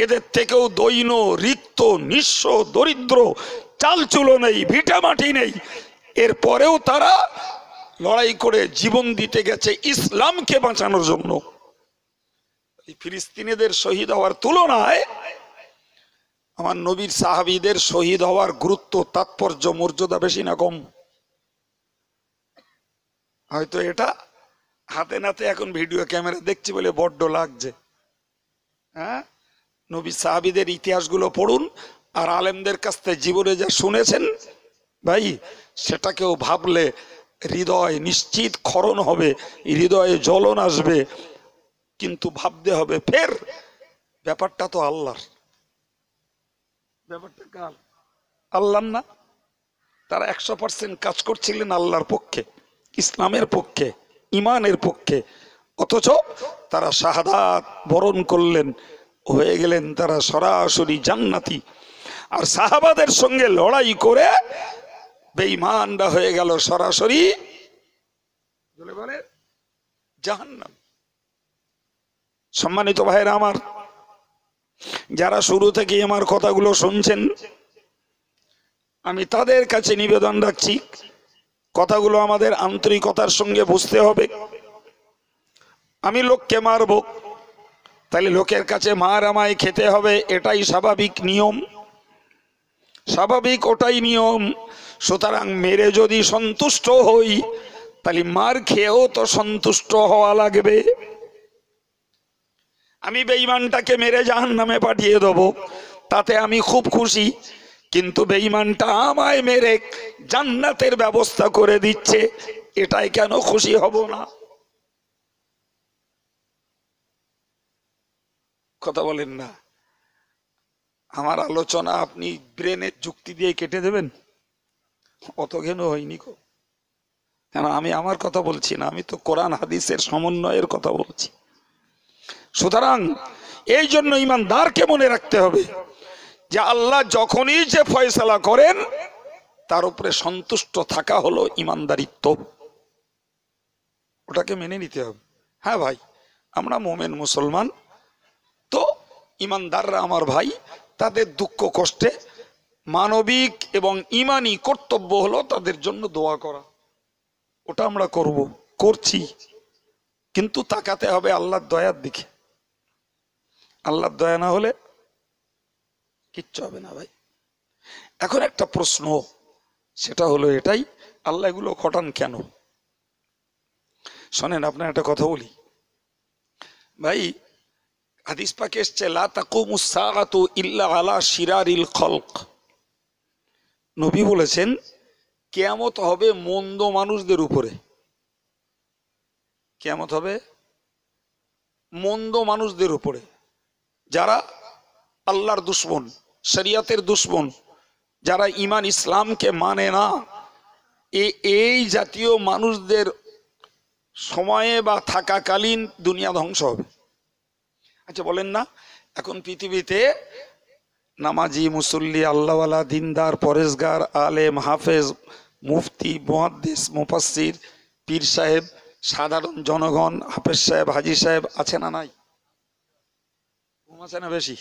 এদের থেকেও দৈন, রিক্ত, নিঃস্ব, দরিদ্র, চালচুলো নেই, ভিটা মাটি নেই, এরপরেও তারা লড়াই করে জীবন দিতে গেছে ইসলামকে বাঁচানোর জন্য। ফিলিস্তিনিদের শহীদ হওয়ার তুলনায় আমার নবীর সাহাবীদের শহীদ হওয়ার গুরুত্ব, তাৎপর্য, মর্যাদা বেশি না কম? হয়তো এটা হাতে নাতে এখন ভিডিও ক্যামেরা দেখছি বলে বড্ড লাগছে। হ্যাঁ, নবী সাহাবীদের ইতিহাসগুলো পড়ুন, আর আলেমদের কাছ থেকে জীবনে যা শুনেছেন ভাই, সেটাকেও ভাবলে হৃদয় নিশ্চিত ক্ষরণ হবে, হৃদয়ে জ্বলন আসবে। কিন্তু ভাবতে হবে ফের ব্যাপারটা তো আল্লাহর। ব্যাপারটা কার? আল্লাহর না? তারা 100% কাজ করছিলেন আল্লাহর পক্ষে, ইসলামের পক্ষে, ইমানের পক্ষে, অথচ তারা শাহাদাত বরণ করলেন, হয়ে গেলেন তারা সরাসরি জান্নাতি। আর সাহাবাদের সঙ্গে লড়াই করে বেঈমানরা হয়ে গেল সরাসরি বলে জাহান্নাম। সম্মানিত ভাইরা আমার, যারা শুরু থেকে আমার কথাগুলো শুনছেন, আমি তাদের কাছে নিবেদন রাখছি, কথাগুলো আমাদের আন্তরিকতার সঙ্গে বুঝতে হবে। আমি লোককে মারবো, তাহলে লোকের কাছে মার আমায় খেতে হবে, এটাই স্বাভাবিক নিয়ম, স্বাভাবিক ওটাই নিয়ম। সুতরাং মেরে যদি সন্তুষ্ট হই, তাহলে মার খেয়েও তো সন্তুষ্ট হওয়া লাগবে। আমি বেঈমানটাকে মেরে জাহান্নামে পাঠিয়ে দেবো, তাতে আমি খুব খুশি, কিন্তু বেঈমানটা আমায় মেরে জান্নাতের ব্যবস্থা করে দিচ্ছে, এটাই কেন খুশি হব না? কথা বলেন না। আমার আলোচনা আপনি ব্রেনের যুক্তি দিয়ে কেটে দেবেন, অত ঘেন হয়নি কো। কেন আমি আমার কথা বলছি না, আমি তো কোরআন হাদিসের সমন্বয়ের কথা বলছি। সুতরাং এই জন্য ইমানদারকে মনে রাখতে হবে যে আল্লাহ যখনই যে ফয়সালা করেন তার উপরে সন্তুষ্ট থাকা হলো ইমানদারিত্ব, ওটাকে মেনে নিতে হবে। হ্যাঁ ভাই, আমরা মোমেন মুসলমান, তো ইমানদাররা আমার ভাই, তাদের দুঃখ কষ্টে মানবিক এবং ইমানি কর্তব্য হলো তাদের জন্য দোয়া করা। ওটা আমরা করছি, কিন্তু তাকাতে হবে আল্লাহর দয়ার দিকে। আল্লাহর দয়া না হলে কিচ্ছু হবে না ভাই। এখন একটা প্রশ্ন, সেটা হলো এটাই, আল্লাহ এগুলো ঘটান কেন? শোনেন, আপনার একটা কথা বলি ভাই, হাদিস পাকে এসছে লা তাকুমুস সাআতু ইল্লা আলা শিরারিল খলক। নবী বলেছেন কিয়ামত হবে মন্দ মানুষদের উপরে। কিয়ামত হবে মন্দ মানুষদের উপরে, যারা আল্লাহর দুশমন, শরিয়তের দুশমন, যারা ঈমান ইসলামকে মানে না, এই জাতীয় মানুষদের সময়ে বা থাকাকালীন দুনিয়া ধ্বংস হবে। আচ্ছা বলেন না, এখন পৃথিবীতে নামাজি, মুসল্লি, আল্লাহওয়ালা, দিনদার, পরেশগার, আলেম, হাফেজ, মুফতি, মুহাদ্দিস, মুফাসসির, পীর সাহেব, সাধারণ জনগণ, হাফেজ সাহেব, হাজি সাহেব আছে না নাই? আছে না বেশি?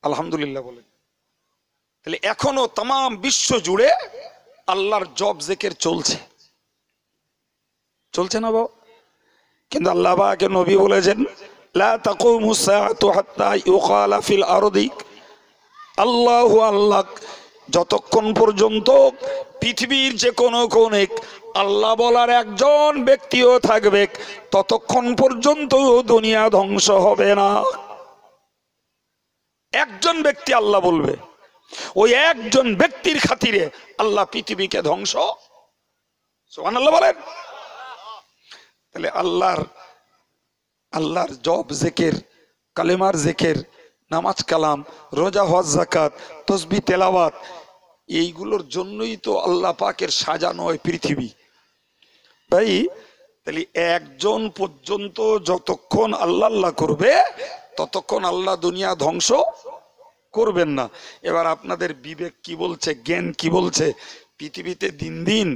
আলহামদুলিল্লাহ বলেন। তাহলে এখনো তাম বিশ্ব জুড়ে আল্লাহর জব জেকের চলছে না বাবা? কিন্তু আল্লাহ পাক নবী বলেছেন লা তাকুমুস সাআতু হাত্তা ইউকালা ফিল আরদি আল্লাহু আল্লাহ, যতক্ষণ পর্যন্ত পৃথিবীর যে কোনো কোণে আল্লাহ বলার একজন ব্যক্তিও থাকবে, ততক্ষণ পর্যন্ত দুনিয়া ধ্বংস হবে না। একজন ব্যক্তি আল্লাহ বলবে, ওই একজন ব্যক্তির খাতিরে আল্লাহ পৃথিবীকে ধ্বংস। সুবহানাল্লাহ বলেন। তাহলে আল্লাহর জব জেকের, কালেমার জেকের, নামাজ কালাম, রোজা, হজ, যাকাত, তসবিহ, তেলাওয়াত, এইগুলোর জন্যই তো আল্লাহ পাকের সাজানো হয় পৃথিবী ভাই। তাহলে একজন পর্যন্ত যতক্ষণ আল্লাহ আল্লাহ করবে, ততক্ষণ আল্লাহ দুনিয়া ধ্বংস করবেন না। এবার আপনাদের বিবেক কি বলছে, জ্ঞান কি বলছে? পৃথিবীতে দিন দিন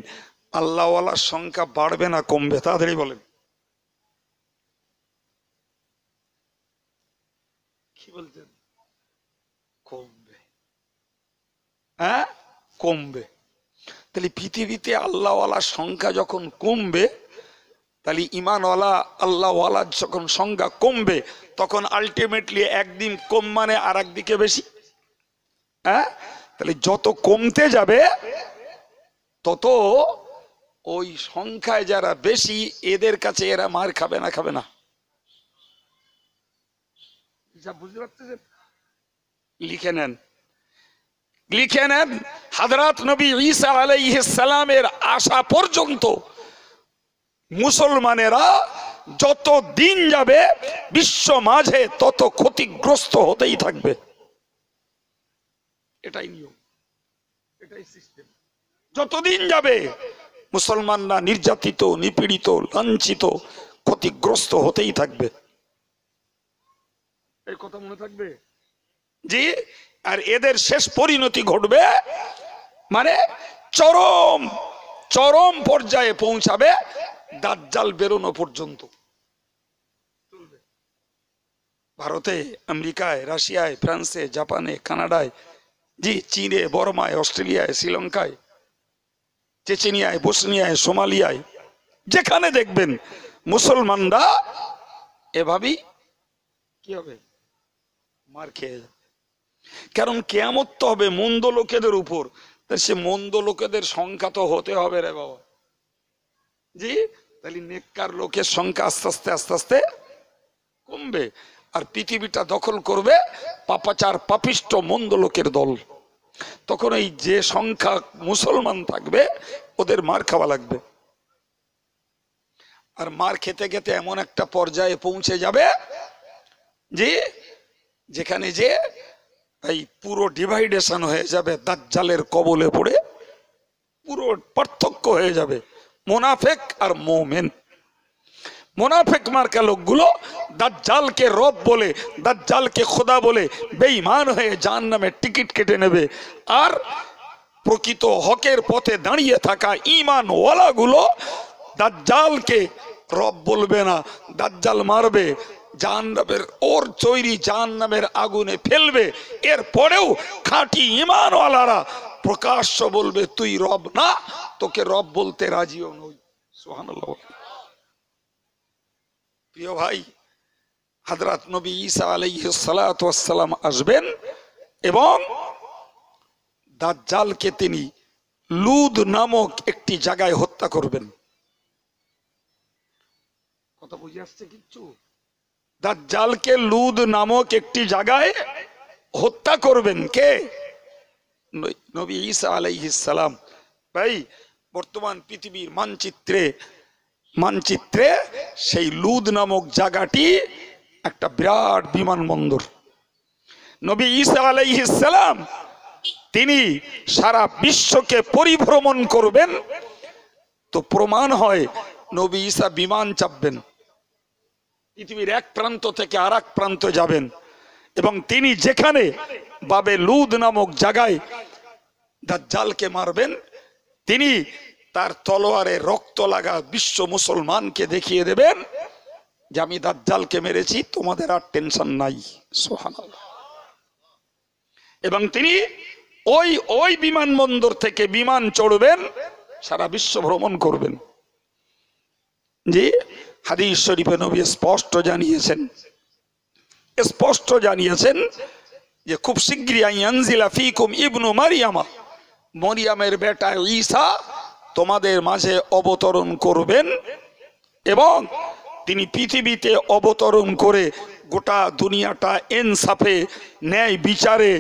আল্লাহওয়ালার সংখ্যা বাড়বে না কমবে? তাড়াতাড়ি বলেন। কি বলছেন? কমবে। হ্যাঁ, কমবে। তাহলে পৃথিবীতে আল্লাহওয়ালার সংখ্যা যখন কমবে, তাহলে ইমানওয়ালা আল্লাহওয়ালার যখন সংখ্যা কমবে, তখন আলটিমেটলি একদিন কম মানে আর একদিকে বেশি। হ্যাঁ, তাহলে যত কমতে যাবে তত ওই সংখ্যায় যারা বেশি, এদের কাছে এরা মার খাবে না? বুঝতে পারতেছেন? লিখে নেন হযরত নবী ঈসা আলাইহিস সালামের আসা পর্যন্ত মুসলমানেরা যত দিন যাবে বিশ্ব মাঝে তত ক্ষতিগ্রস্ত হতেই থাকবে। এটাই নিয়ম, এটাই সিস্টেম। যতদিন যাবে মুসলমানরা নির্যাতিত, নিপীড়িত, লাঞ্ছিত, ক্ষতিগ্রস্ত হতেই থাকবে। এই কথা মনে থাকবে? জি, আর এদের শেষ পরিণতি ঘটবে মানে চরম চরম পর্যায়ে পৌঁছাবে দাজ্জাল বেরোনো পর্যন্ত। ভারতে, আমেরিকায়, রাশিয়ায়, ফ্রান্সে, জাপানে, কানাডায়, জি, চীনে, বর্মায়, অস্ট্রেলিয়ায়, শ্রীলঙ্কায়, চেচেনিয়ায়, বসনিয়ায়, সোমালিয়ায়, যেখানে দেখবেন মুসলমানরা এভাবেই কি হবে, মার খেয়ে যাবে। কারণ কিয়ামত তো হবে মন্দ লোকেদের উপর, তাই সে মন্দ লোকেদের সংখ্যা তো হতে হবে রে বাবা। জি, তাহলে নেককার লোকের সংখ্যা আস্তে আস্তে আস্তে আস্তে কমবে, আর পৃথিবীটা দখল করবে পাপাচার পাপিষ্ট মন্দ লোকের দল। তখন এই যে সংখ্যা মুসলমান থাকবে ওদের মার খাওয়া লাগবে, আর মার খেতে খেতে এমন একটা পর্যায়ে পৌঁছে যাবে যে যেখানে যে এই পুরো ডিভাইডেশন হয়ে যাবে, দাজ্জালের কবলে পড়ে পুরো পার্থক্য হয়ে যাবে মুনাফিক আর মুমিন। মুনাফিক মার্কা লোকগুলো দাজ্জালকে রব বলে, দাজ্জালকে খোদা বলে বেঈমান হয়ে জাহান্নামের টিকিট কেটে নেবে, আর প্রকৃত হকের পথে দাঁড়িয়ে থাকা ঈমান ওয়ালাগুলো দাজ্জালকে রব বলবে না, দাজ্জাল মারবে, জাহান্নামের ওর তৈরি জাহান্নামের আগুনে ফেলবে। এরপরেও খাঁটি ঈমান ওয়ালারা প্রকাশ্য বলবে তুই রব না, তোকে রব বলতে রাজিও নই। সুবহানাল্লাহ। প্রিয় ভাই, হযরত নবী ঈসা আলাইহিস সালাতু ওয়াস সালাম আসবেন এবং দাজ্জালকে তিনি লুদ নামক একটি জায়গায় হত্যা করবেন। কথা বুঝে আসছে কিচ্ছু? দাজ্জালকে লুদ নামক একটি জায়গায় হত্যা করবেন কে? নবী ঈসা আলাইহিস সালাম। ভাই, বর্তমান পৃথিবীর মানচিত্রে সেই লুদ নামক জায়গাটি একটা বিরাট বিমানবন্দর। নবী ঈসা আলাইহিস সালাম তিনি সারা বিশ্বকে পরিভ্রমণ করবেন, তো প্রমাণ হয় নবী ঈসা বিমান চাপবেন, পৃথিবীর এক প্রান্ত থেকে আর এক প্রান্ত যাবেন, এবং তিনি যেখানে বাবে লুদ নামক জায়গায় দাজ্জালকে মারবেন, তিনি তার তলোয়ারে রক্ত লাগা বিশ্ব মুসলমানকে দেখিয়ে দেবেন যে আমি দাজ্জালকে মেরেছি, তোমাদের আর টেনশন নাই। সুবহানাল্লাহ। এবং তিনি ওই বিমানবন্দর থেকে বিমান চড়বেন, সারা বিশ্ব ভ্রমণ করবেন। জি, হাদিস শরীফে নবী স্পষ্ট জানিয়েছেন যে খুব শীঘ্রই আইয়ানজিলা ফীকুম ইবনু মারইয়ামা, মরিয়ামের বেটা ঈসা তোমাদের মাঝে অবতরণ করবেন, এবং তিনি পৃথিবীতে অবতরণ করে গোটা দুনিয়াটা ইনসাফে ন্যায় বিচারে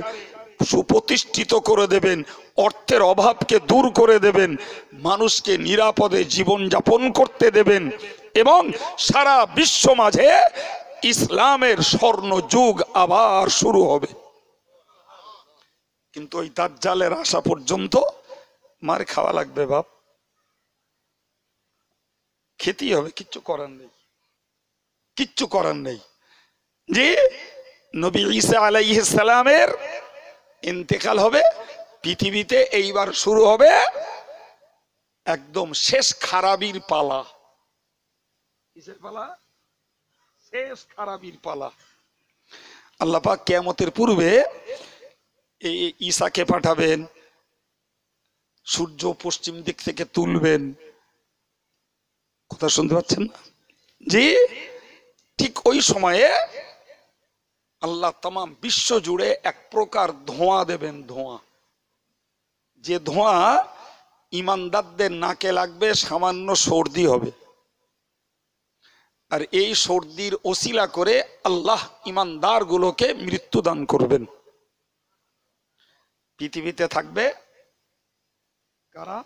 সুপ্রতিষ্ঠিত করে দেবেন, অর্থের অভাবকে দূর করে দেবেন, মানুষকে নিরাপদে জীবন যাপন করতে দেবেন, এবং সারা বিশ্ব মাঝে ইসলামের স্বর্ণ যুগ আবার শুরু হবে। কিন্তু ওই দাজ্জালের আসা পর্যন্ত মার খাওয়া লাগবে বাপ, খেতেই হবে, কিচ্ছু করার নেই। যে নবী ঈসা আলাইহিস সালামের ইন্তেকাল হবে, পৃথিবীতে এইবার শুরু হবে একদম শেষ খারাপির পালা। কিসের পালা? শেষ খারাপির পালা। আল্লাহ পাক কিয়ামতের পূর্বে এই ঈসাকে পাঠাবেন, সূর্য পশ্চিম দিক থেকে তুলবেন। কথা শুনতে পাচ্ছেন না? জি, ঠিক ওই সময়ে আল্লাহ তাম বিশ্ব জুড়ে এক প্রকার ধোঁয়া দেবেন, ধোঁয়া, যে ধোঁয়া ইমানদারদের নাকে লাগবে, সামান্য সর্দি হবে, আর এই সর্দির ওসিলা করে আল্লাহ ইমানদার গুলোকে মৃত্যু দান করবেন। পৃথিবীতে থাকবে কারা?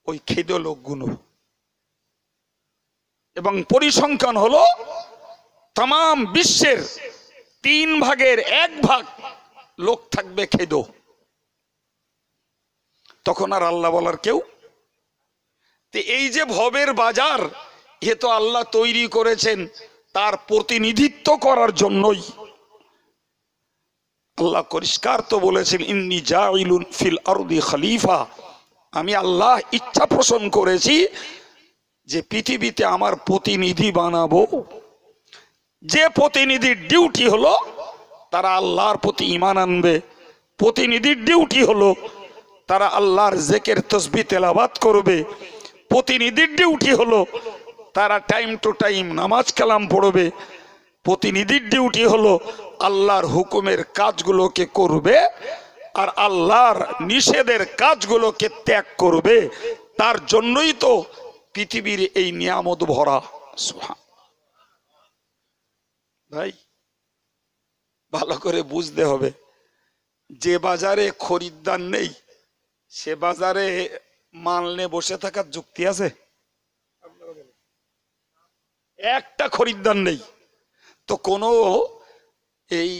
ওই খেদ লোকগুলো, এবং পরিসংখ্যান হলো তাম বিশ্বের 1/3 লোক থাকবে খেদ। তখন আর আল্লাহ বলার কেউ। এই যে ভবের বাজার, এ তো আল্লাহ তৈরি করেছেন তার প্রতিনিধিত্ব করার জন্যই। আল্লাহ পরিষ্কার তো বলেছেন, ইন্নী জাইলুন ফিল আরদি খলিফা, আমি আল্লাহ ইচ্ছা পোষণ করেছি যে পৃথিবীতে আমার প্রতিনিধি বানাবো। যে প্রতিনিধির ডিউটি হলো তারা আল্লাহর প্রতি ঈমান আনবে, প্রতিনিধির ডিউটি হলো তারা আল্লাহর জিকির তাসবিহ তেলাওয়াত করবে, প্রতিনিধির ডিউটি হলো তারা টাইম টু টাইম নামাজ কালাম পড়বে, প্রতিনিধির ডিউটি হলো আল্লাহর হুকুমের কাজগুলোকে করবে আর আল্লাহর নিষেধের কাজগুলোকে ত্যাগ করবে। তার জন্যই তো পৃথিবীর এই নিয়ামত ভরা। ভাই ভালো করে বুঝতে হবে, যে বাজারে খরিদ্দার নেই সে বাজারে মাল নিয়ে বসে থাকার যুক্তি আছে? একটা খরিদ্দার নেই তো কোনো এই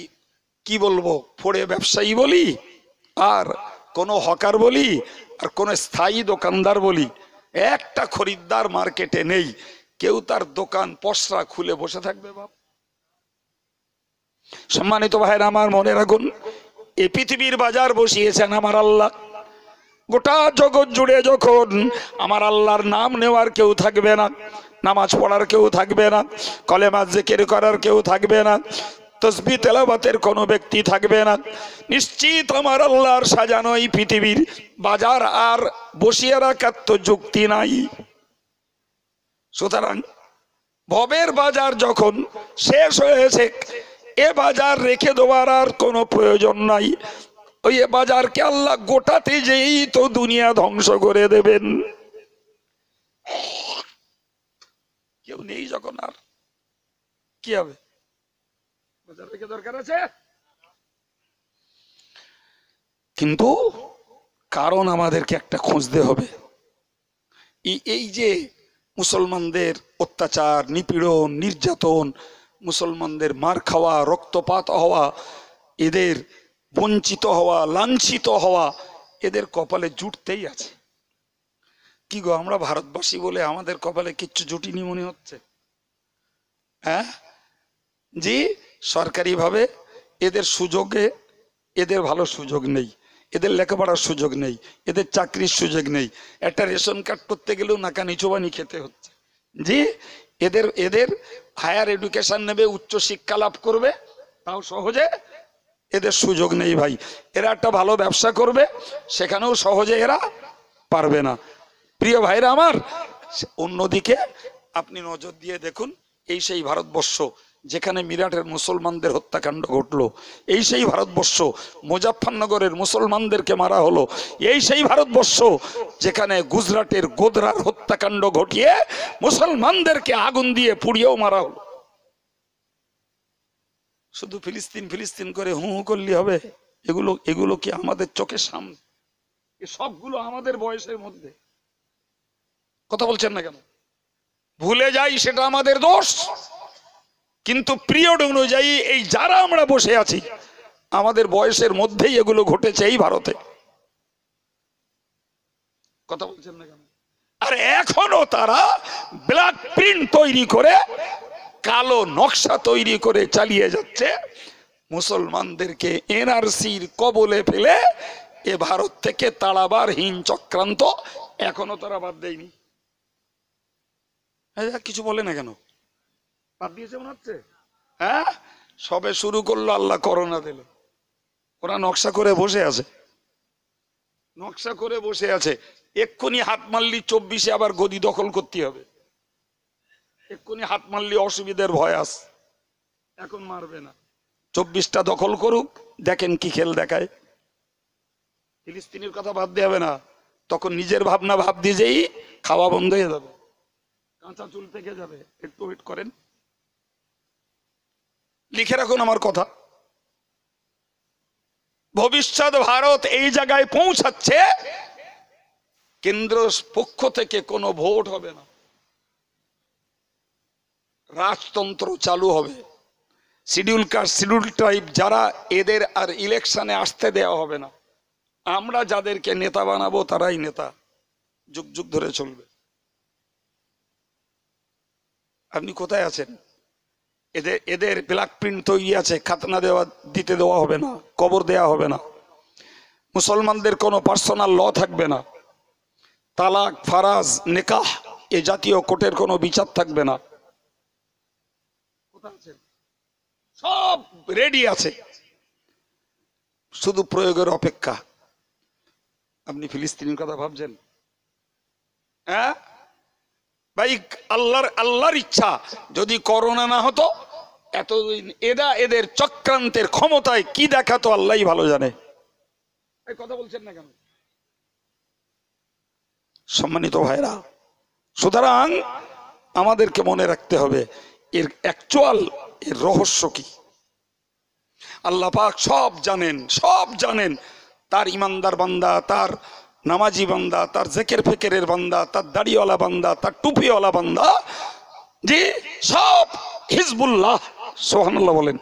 কি বলবো ফোড়ে ব্যবসায়ী বলি আর কোনো হকার বলি আর কোনো স্থায়ী দোকানদার বলি, একটা খরিদ্দার মার্কেটে নেই, কেউ তার দোকান পসরা খুলে বসে থাকবে? বাপ সম্মানিত ভাইরা আমার, মনে রাখুন এই পৃথিবীর বাজার বসিয়েছেন আমার আল্লাহ। গোটা জগৎ জুড়ে যখন আমার আল্লাহর নাম নেওয়ার কেউ থাকবে না, নামাজ পড়ার কেউ থাকবে না, কলেমা জিকির করার কেউ থাকবে না, তাসবিহ তেলাওয়াতের কোনো ব্যক্তি থাকবে না, নিশ্চিত আমার আল্লাহর সাজানো এই পৃথিবীর বাজার আর বসিয়ে রাখার তো যুক্তি নাই। সুতরাং ভবের বাজার যখন শেষ হয়েছে, এ বাজার রেখে দেওয়ার আর কোনো প্রয়োজন নাই। ওই বাজারকে আল্লাহ গোটাতে যেই তো দুনিয়া ধ্বংস করে দেবেন। কেউ নেই যখন আর কি হবে? বাজার রেখে দরকার আছে, কিন্তু কারণ আমাদেরকে একটা খুঁজতে হবে। এই যে মুসলমানদের অত্যাচার, নিপীড়ন, নির্যাতন, মুসলমানদের মার খাওয়া, রক্তপাত হওয়া, এদের বঞ্চিত হওয়া, লাঞ্ছিত হওয়া, এদের কপালে জুটতেই আছে। কি গো, আমরা ভারতবাসী বলে আমাদের কপালে কিচ্ছু জুটিনি মনে হচ্ছে? হ্যাঁ জি, সরকারিভাবে এদের সুযোগে, এদের ভালো সুযোগ নেই, এদের লেখাপড়ার সুযোগ নেই, এদের চাকরির সুযোগ নেই, একটা রেশন কার্ড করতে গেলেও নাকা নিচুবানি খেতে হচ্ছে। জি, এদের হায়ার এডুকেশন নেবে, উচ্চ শিক্ষা লাভ করবে, তাও সহজে এদের সুযোগ নেই ভাই। এরা একটা ভালো ব্যবসা করবে, সেখানেও সহজে এরা পারবে না। প্রিয় ভাইরা আমার, অন্যদিকে আপনি নজর দিয়ে দেখুন, এই সেই ভারতবর্ষ যেখানে মিরাটের মুসলমানদের হত্যাকাণ্ড ঘটলো, এই সেই ভারতবর্ষ মুজাফফরনগরের মুসলমানদেরকে মারা হলো, এই সেই ভারতবর্ষ যেখানে গুজরাটের গোধরার হত্যাকাণ্ড ঘটিয়ে মুসলমানদেরকে আগুন দিয়ে পুড়িয়েও মারা হলো। শুধু ফিলিস্তিন ফিলিস্তিন করে হু হু করলে হবে? এগুলো কি আমাদের চোখের সামনে? সবগুলো আমাদের বয়সের মধ্যে। কথা বলছেন না কেন? ভুলে যাই সেটা আমাদের দোষ, কিন্তু পিরিয়ড অনুযায়ী এই যারা আমরা বসে আছি আমাদের বয়সের মধ্যেই এগুলো ঘটেছে এই ভারতে। কথা বলছেন না কেন? আর এখনো তারা ব্ল্যাক প্রিন্ট তৈরি করে, কালো নকশা তৈরি করে চালিয়ে যাচ্ছে, মুসলমানদেরকে এনআরসির কবলে ফেলে এ ভারত থেকে তাড়াবার হীন চক্রান্ত এখনো তারা বাদ দেয়নি। কিছু বলে না কেন? বাদ দিয়েছে মনে হচ্ছে। হ্যাঁ, সবে শুরু করলো, আল্লাহ করোনা দিল। ওরা নকশা করে বসে আছে, নকশা করে বসে আছে। এক্ষুনি হাত মারলি 24-এ আবার গদি দখল করতে হবে, এক্ষুনি হাত মারলি অসুবিধার ভয় আস, এখন মারবে না। 24টা দখল করুক, দেখেন কি খেল দেখায়। ফিলিস্তিনের কথা ভাবতে হবে না, তখন নিজের ভাবনা ভাব দিয়ে যেই খাওয়া বন্ধ হয়ে যাবে, কাঁচা চুল পেকে যাবে। একটু ওয়েট করেন, লিখে রাখুন আমার কথা। ভবিষ্যৎ ভারত এই জায়গায় পৌঁছাচ্ছে, কেন্দ্র পক্ষ থেকে কোনো ভোট হবে না, রাজতন্ত্র চালু হবে। শিডিউল কাস্ট, শিডিউল ট্রাইব যারা, এদের আর ইলেকশনে আসতে দেওয়া হবে না। আমরা যাদেরকে নেতা বানাবো তারাই নেতা, যুগ যুগ ধরে চলবে। আপনি কোথায় আছেন? এদের এদের ব্ল্যাক প্রিন্ট তৈরি আছে, খাতনা দিতে দেওয়া হবে না, কবর দেয়া হবে না, মুসলমানদের কোনো পার্সোনাল ল থাকবে না, তালাক ফারাজ নিকাহ এ জাতীয় কোর্টের কোনো বিচার থাকবে না, সব রেডি আছে, শুধু প্রয়োগের অপেক্ষা। আপনি ফিলিস্তিনের কথা ভাবছেন? হ্যাঁ ভাই, আল্লাহর ইচ্ছা যদি করোনা না হতো, এতদিন এদের চক্রান্তের ক্ষমতায় কি দেখাতো আল্লাহই ভালো জানে। কথা বলছেন না কেন? সম্মানিত ভাইরা, সুতরাং আমাদেরকে মনে রাখতে হবে এর অ্যাকচুয়াল এর রহস্য কি। আল্লাহ পাক সব জানেন, সব জানেন। তার ইমানদার বান্দা, তার নামাজি বান্দা, তার জেকের ফেকেরের বান্দা, তার দাড়িওয়ালা বান্দা, তার টুপিওয়ালা বান্দা, যে সব হিজবুল্লাহ। সুবহানাল্লাহ বলেন।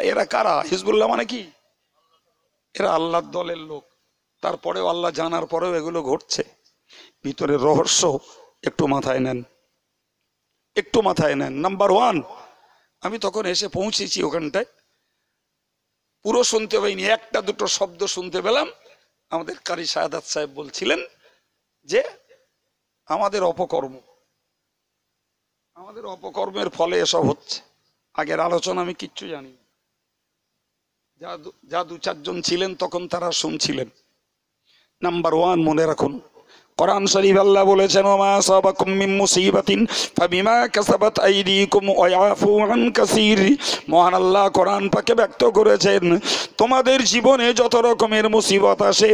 এরা কারা? হিজবুল্লাহ মানে কি? এরা আল্লাহর দলের লোক। তারপরেও আল্লাহ জানার পরেও এগুলো ঘটছে। ভিতরের রহস্য একটু মাথায় নেন, একটু মাথায় নেন। নাম্বার ওয়ান, আমি তখন এসে পৌঁছেছি ওখানটায়, পুরো শুনতে পাইনি, একটা দুটো শব্দ শুনতে পেলাম। আমাদের কারি শাহাদাত সাহেব বলছিলেন যে আমাদের অপকর্মের ফলে এসব হচ্ছে। আগের আলোচনা আমি কিচ্ছু জানি না, যা দু চারজন ছিলেন তখন তারা শুনছিলেন। নাম্বার ওয়ান মনে রাখুন, কোরআন শরীফ আল্লাহ বলেছেন, ওমা আসাবাকুম মিন মুসিবাতিন ফাবিমা কাসাবাত আইদিকুম ওয়া ইয়াফু আন কাসীর। মহান আল্লাহ কোরআন পাকে ব্যক্ত করেছেন, তোমাদের জীবনে যত রকমের মুসিবত আসে,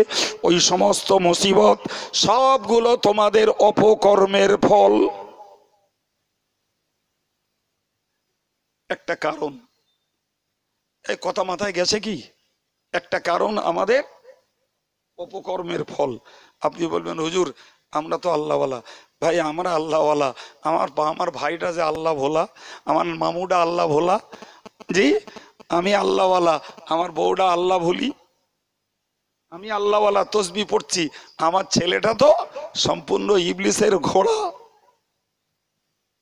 ওই সমস্ত মুসিবত সবগুলো তোমাদের অপকর্মের ফল। একটা কারণ, এই কথা মাথায় গেছে কি? একটা কারণ আমাদের অপকর্মের ফল। আপনি বলবেন, হুজুর আমরা তো আল্লাহওয়ালা। ভাই, আমরা আল্লাহওয়ালা, আমার ভাইটা যে আল্লাহ ভোলা, আমার মামুটা আল্লাহ ভোলা, জি আমি আল্লাহওয়ালা, আমার বউটা আল্লাহ ভুলি, আমি আল্লাহওয়ালা তসবি পড়ছি, আমার ছেলেটা তো সম্পূর্ণ ইবলিসের ঘোড়া।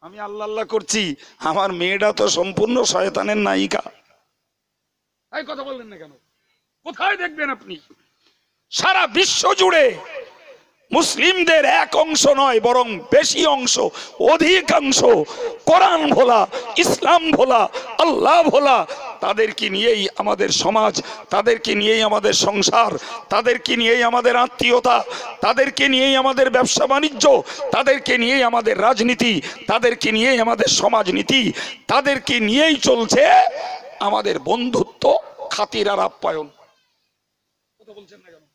আমি আল্লাহ আল্লাহ করছি, আমার মেয়েটা তো সম্পূর্ণ শয়তানের নায়িকা। এই কথা বললেন না কেন? কোথায় দেখবেন আপনি সারা বিশ্ব জুড়ে মুসলিমদের এক অংশ নয়, বরং বেশি অংশ, অধিকাংশ কোরআন ভোলা, ইসলাম ভোলা, আল্লাহ ভোলা। তাদেরকে নিয়েই আমাদের সমাজ, তাদেরকে নিয়েই আমাদের সংসার, তাদেরকে নিয়েই আমাদের আত্মীয়তা, তাদেরকে নিয়েই আমাদের ব্যবসা বাণিজ্য, তাদেরকে নিয়েই আমাদের রাজনীতি, তাদেরকে নিয়েই আমাদের সমাজনীতি, তাদেরকে নিয়েই চলছে আমাদের বন্ধুত্ব, খাতির আর আপ্যায়ন। কথা বলছেন না কেন?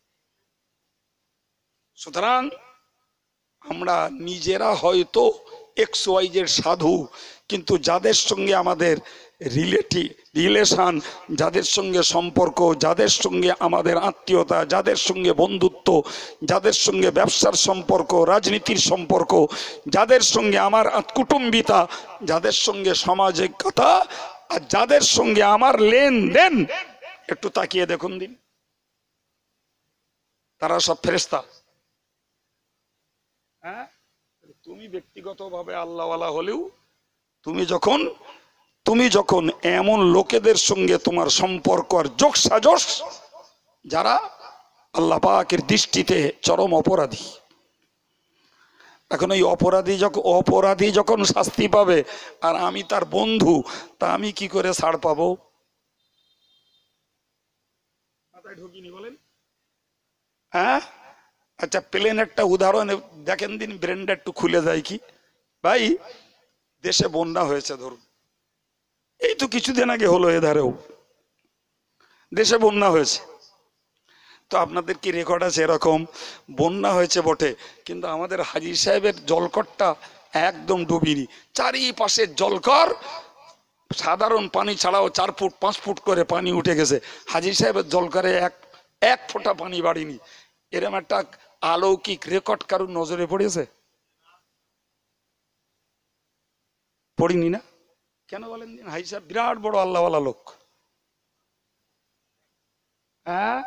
সুতরাং আমরা নিজেরা হয়তো XYZ সাধু, কিন্তু যাদের সঙ্গে আমাদের রিলেশন, যাদের সঙ্গে সম্পর্ক, যাদের সঙ্গে আমাদের আত্মীয়তা, যাদের সঙ্গে বন্ধুত্ব, যাদের সঙ্গে ব্যবসার সম্পর্ক, রাজনীতির সম্পর্ক, যাদের সঙ্গে আমার কুটুম্বিতা, যাদের সঙ্গে সামাজিকতা, আর যাদের সঙ্গে আমার লেনদেন, একটু তাকিয়ে দেখুন দিন, তারা সব ফেরেশতা। হ্যাঁ, তুমি ব্যক্তিগতভাবে আল্লাহওয়ালা হলেও তুমি যখন এমন লোকেদের সঙ্গে তোমার সম্পর্ক আর যোগসাজশ, যারা আল্লাহ পাকের দৃষ্টিতে চরম অপরাধী, এখন এই অপরাধী যখন শাস্তি পাবে আর আমি তার বন্ধু, তা আমি কি করে ছাড় পাবো? মাথায় ঢুকিনি বলেন? হ্যাঁ, আচ্ছা প্লেন একটা উদাহরণ দেখেন দিন, ব্রেনটা একটু খুলে যায় কি। ভাই, দেশে বন্যা হয়েছে, ধরুন এই তো কিছুদিন আগে হলো, এধারেও দেশে বন্যা হয়েছে। তো আপনাদের কি রেকর্ড আছে এরকম বন্যা হয়েছে বটে, কিন্তু আমাদের হাজী সাহেবের জলকরটা একদম ডুবিনি, চারিপাশের জলকর, সাধারণ পানি ছাড়াও 4 ফুট 5 ফুট করে পানি উঠে গেছে, হাজী সাহেবের জলকরে এক ফোঁটা পানি বাড়িনি। এরকম একটা অলৌকিক রেকর্ড কারোর নজরে পড়েছে? পড়িনি না? কেন বলেন? হাজী সাহেব বিরাট বড় আল্লাহওয়ালা লোক। হ্যাঁ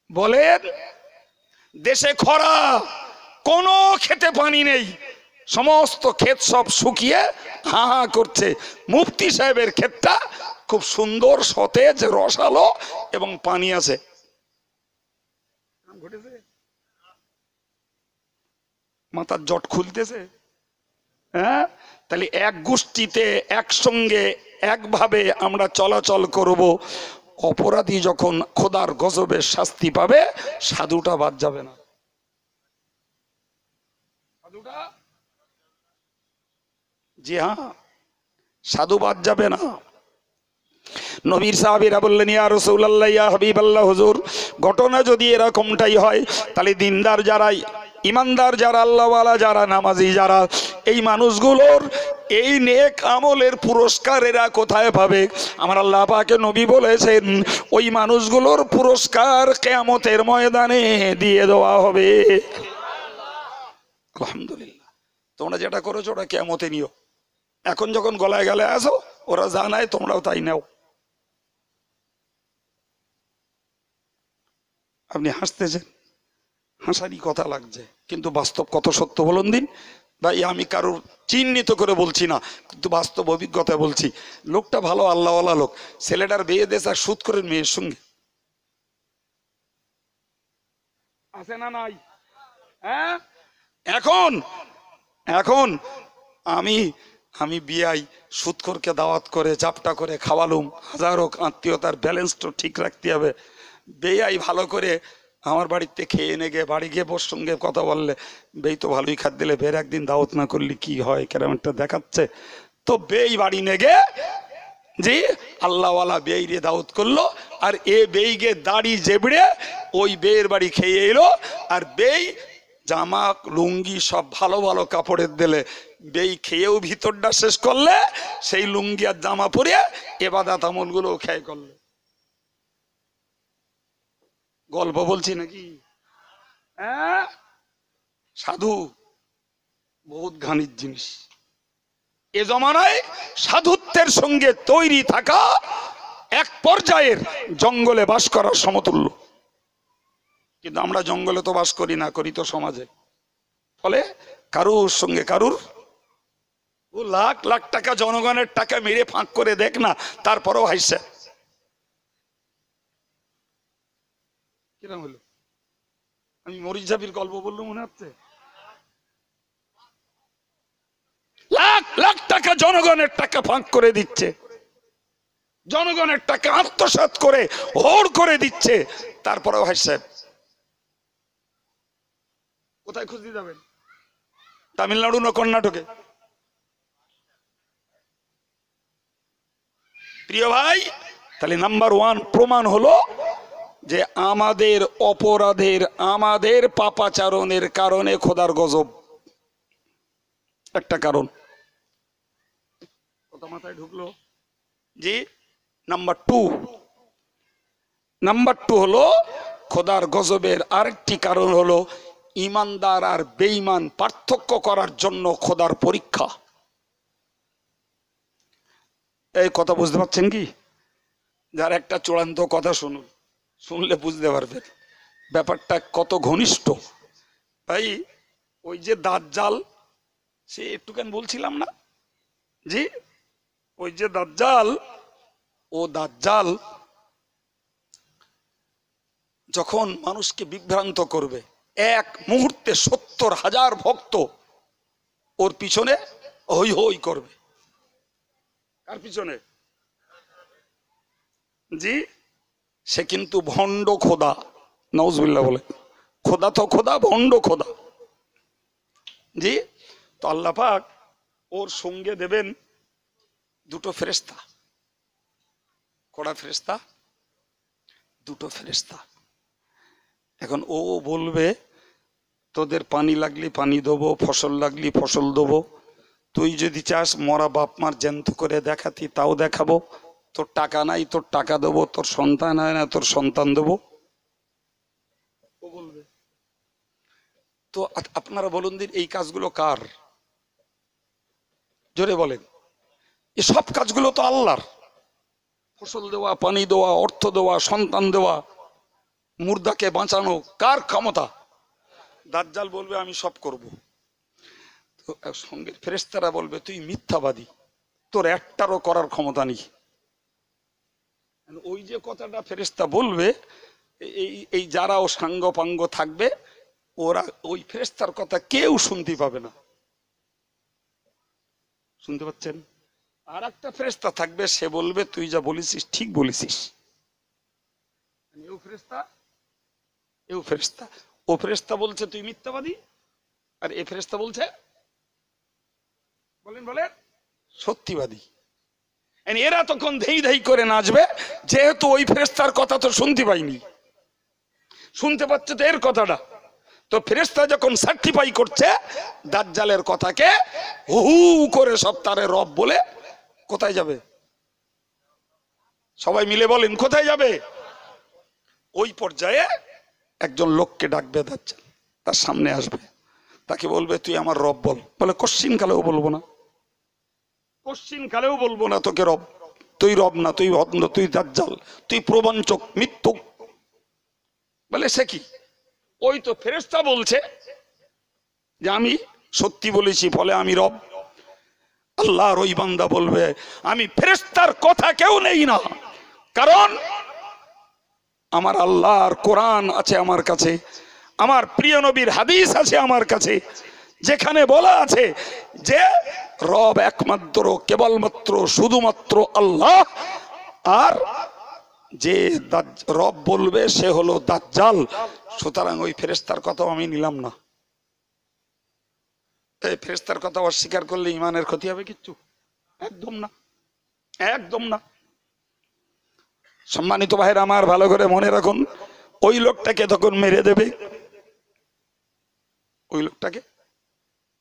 বলেন, দেশে খরা, কোনো খেতে পানি নেই, সমস্ত ক্ষেত সব শুকিয়ে হা হা করছে। মুফতি সাহেবের ক্ষেতটা খুব সুন্দর, সতেজ, রসালো এবং পানি আছে। মাথার জট খুলতেছে। হ্যাঁ, তাহলে এক গোষ্ঠীতে একসঙ্গে একভাবে আমরা চলাচল করব। অপরাধী যখন খোদার গজবের শাস্তি পাবে, সাধুটা বাদ যাবে না। সাধুটা, জি হ্যাঁ, সাধু বাদ যাবে না। নবীর সাহাবীরা বললেন, ইয়া রাসূলুল্লাহ, ইয়া হাবিবাল্লাহ, হুজুর, ঘটনা যদি এরকমটাই হয়, তাহলে দিনদার যারা, ইমানদার যারা, আল্লাহওয়ালা যারা, নামাজি যারা, এই মানুষগুলোর এই নেক আমলের পুরস্কার এরা কোথায় পাবে? আমার আল্লাহ পাকে নবী বলেছেন, ওই মানুষগুলোর পুরস্কার কিয়ামতের ময়দানে দিয়ে দেওয়া হবে। আলহামদুলিল্লাহ, তোমরা যেটা করেছো ওটা কিয়ামতে নিও। এখন যখন গলায় গলায় আসো, ওরা জানায়, তোমরাও তাই নাও। আপনি হাসতেছেন, হাসারই কথা লাগছে, কিন্তু বাস্তব কত সত্য বলুন দিন ভাই। আমি কারোর চিহ্নিত করে বলছি না, কিন্তু বাস্তব অভিজ্ঞতা বলছি। লোকটা ভালো, আল্লাহওয়ালা লোক, ছেলেটার বিয়ে দেশ আর সুদ করেন মেয়ের সঙ্গে, আছে না নাই? হ্যাঁ, এখন এখন আমি আমি বিয়াই সুদখোরকে দাওয়াত করে জাপটা করে খাওয়ালুম, হাজারো আত্মীয়তার ব্যালেন্সটা ঠিক রাখতে হবে। বেয়াই ভালো করে আমার বাড়িতে খেয়ে এনে গিয়ে বাড়ি গিয়ে বোর সঙ্গে কথা বললে, বেই তো ভালোই খাদ দিলে, বের একদিন দাওয়াত না করলে কি হয়, কেরম একটা দেখাচ্ছে। তো বেই বাড়ি নেগে, জি, আল্লাহওয়ালা বেই রে দাওয়াত করলো, আর এ বেই গে দাড়ি জেবড়ে ওই বেয়ের বাড়ি খেয়ে এলো। আর বেই জামা লুঙ্গি সব ভালো ভালো কাপড়ের দিলে, বেই খেয়েও ভিতরটা শেষ করলে, সেই লুঙ্গি আর জামা পরে এবাদাত আমলগুলো খেয়ে করলে। গল্প বলছি নাকি? হ্যাঁ, সাধু বহুত ঘানির জিনিস। এ জমানায় সাধুত্বের সঙ্গে তৈরি থাকা এক পর্যায়ের জঙ্গলে বাস করার সমতুল্য। কিন্তু আমরা জঙ্গলে তো বাস করি না, করি তো সমাজে। ফলে কারুর সঙ্গে কারুর, ও লাখ লাখ টাকা জনগণের টাকা মেরে ফাঁক করে দেখ না, তারপরেও হাসছে। কিরম হলো? আমি মরিচ ঝাপির গল্প বললো মনে হচ্ছে? লাখ লাখ টাকা জনগণের টাকা ফাঁক করে দিচ্ছে, জনগণের টাকা আত্মসাৎ করে হোড় করে দিচ্ছে, তারপরেও হাসছে। কোথায় খুঁজতে যাবেন? তামিলনাড়ু না কর্ণাটকে? প্রিয় ভাই, তাহলে নাম্বার ওয়ান প্রমাণ হলো যে আমাদের অপরাধের, আমাদের পাপাচারণের কারণে খোদার গজব একটা কারণ। কথা মাথায় ঢুকলো? জি। নাম্বার টু হলো খোদার গজবের আরেকটি কারণ হলো ইমানদার আর বেঈমান পার্থক্য করার জন্য খোদার পরীক্ষা। এই কথা বুঝতে পারছেন কি? যার একটা চূড়ান্ত কথা শুনুন, শুনলে বুঝতে পারবেন ব্যাপারটা কত ঘনিষ্ঠ। ভাই, ওই যে দাজ্জাল, সে একটুখান বলছিলাম না, জি, ওই যে দাজ্জাল, ও দাজ্জাল যখন মানুষকে বিভ্রান্ত করবে, এক মুহূর্তে 70,000 ভক্ত ওর পিছনে হই হই করবে। কার পিছনে? জি, সে কিন্তু ভণ্ড খোদা। নাউজুবিল্লাহ বলে, খোদা তো খোদা, ভণ্ড খোদা। জি, তো আল্লাহ পাক ওর সঙ্গে দেবেন দুটো ফেরেশতা। কড়া ফেরেশতা? দুটো ফেরেশতা। এখন ও বলবে, তোদের পানি লাগলে পানি দেবো, ফসল লাগলে ফসল দেবো, তুই যদি চাস মরা বাপ মার জ্যান্ত করে দেখাতি তাও দেখাবো, তোর টাকা নাই তোর টাকা দেবো, তোর সন্তান হয় না তোর সন্তান দেবো, ও বলবে। তো আপনারা বলুন দিন, এই কাজগুলো কার? জোরে বলেন। এই সব কাজগুলো তো আল্লাহর। ফসল দেওয়া, পানি দেওয়া, অর্থ দেওয়া, সন্তান দেওয়া, মুর্দাকে বাঁচানো, কার ক্ষমতা? দাজ্জাল বলবে আমি সব করব। তো সঙ্গে ফেরেশতারা বলবে তুই মিথ্যাবাদী, তোর একটারও করার ক্ষমতা নেই। ওই যে কথাটা ফেরেশতা বলবে, এই যারা ও সাঙ্গ পাঙ্গ থাকবে ওরা ওই ফেরেশতার কথা কেউ শুনতে পাবে না। শুনতে পাচ্ছেন? আর একটা ফেরেশতা থাকবে, সে বলবে তুই যা বলেছিস ঠিক বলেছিস। ও ফেরেশতা বলছে তুই মিথ্যাবাদী, আর এ ফেরেশতা বলছে বলেন সত্যিবাদী। এরা তখন ধেই ধেই করে নাচবে, যেহেতু ওই ফেরেশতার কথা তো শুনতে পাইনি, শুনতে পাচ্ছে তো এর কথাটা। তো ফেরেশতা যখন সার্টিফাই করছে দাজ্জালের কথাকে, হু করে সব তারে রব বলে কোথায় যাবে? সবাই মিলে বলেন কোথায় যাবে? ওই পর্যায়ে একজন লোককে ডাকবে দাজ্জাল, তার সামনে আসবে, তাকে বলবে তুই আমার রব বল। বলে কশ্চিন কালেও বলবো না, কশ্চিন কালেও বলবো না তোকে রব। তুই রব না, তুই অন্ধ, তুই দাজ্জাল, তুই প্রবঞ্চক, মিথ্যুক। বলে সে কি? ওই তো ফেরেশতা বলছে যে আমি সত্যি বলেছি, ফলে আমি রব। আল্লাহর ওই বান্দা বলবে আমি ফেরেশতার কথা কেউ নেই না, কারণ আমার আল্লাহর কোরআন আছে আমার কাছে, আমার প্রিয় নবীর হাদিস আছে আমার কাছে, যেখানে বলা আছে যে রব একমাত্র কেবলমাত্র শুধুমাত্র আল্লাহ, আর যে রব বলবে সে হলো দাজ্জাল। সুতরাং ওই ফেরেশতার কথাও আমি নিলাম না। এই ফেরেশতার কথা অস্বীকার করলে ইমানের ক্ষতি হবে কিচ্ছু? একদম না, একদম না। সম্মানিত ভাইরা আমার, ভালো করে মনে রাখুন, ওই লোকটাকে তখন মেরে দেবে, ওই লোকটাকে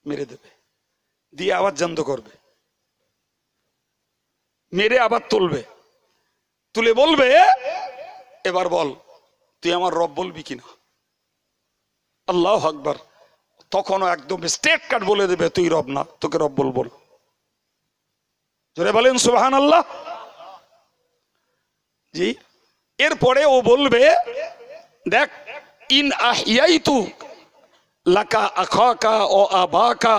মেরে দেবে, দিয়ে আবার জ্যান্ত করবে, মেরে আবার তুলবে, তুলে বলবে এবার বল তুই আমার রব বলবি কিনা। আল্লাহু আকবার। তখনও একদম স্ট্রেট কাট বলে দেবে তুই রব না, তোকে রব বলবো। জোরে বলেন সুবহানাল্লাহ। জি। এরপরে ও বলবে দেখ, ইন আহিয়াইতু লাকা আখাকা ও আবাকা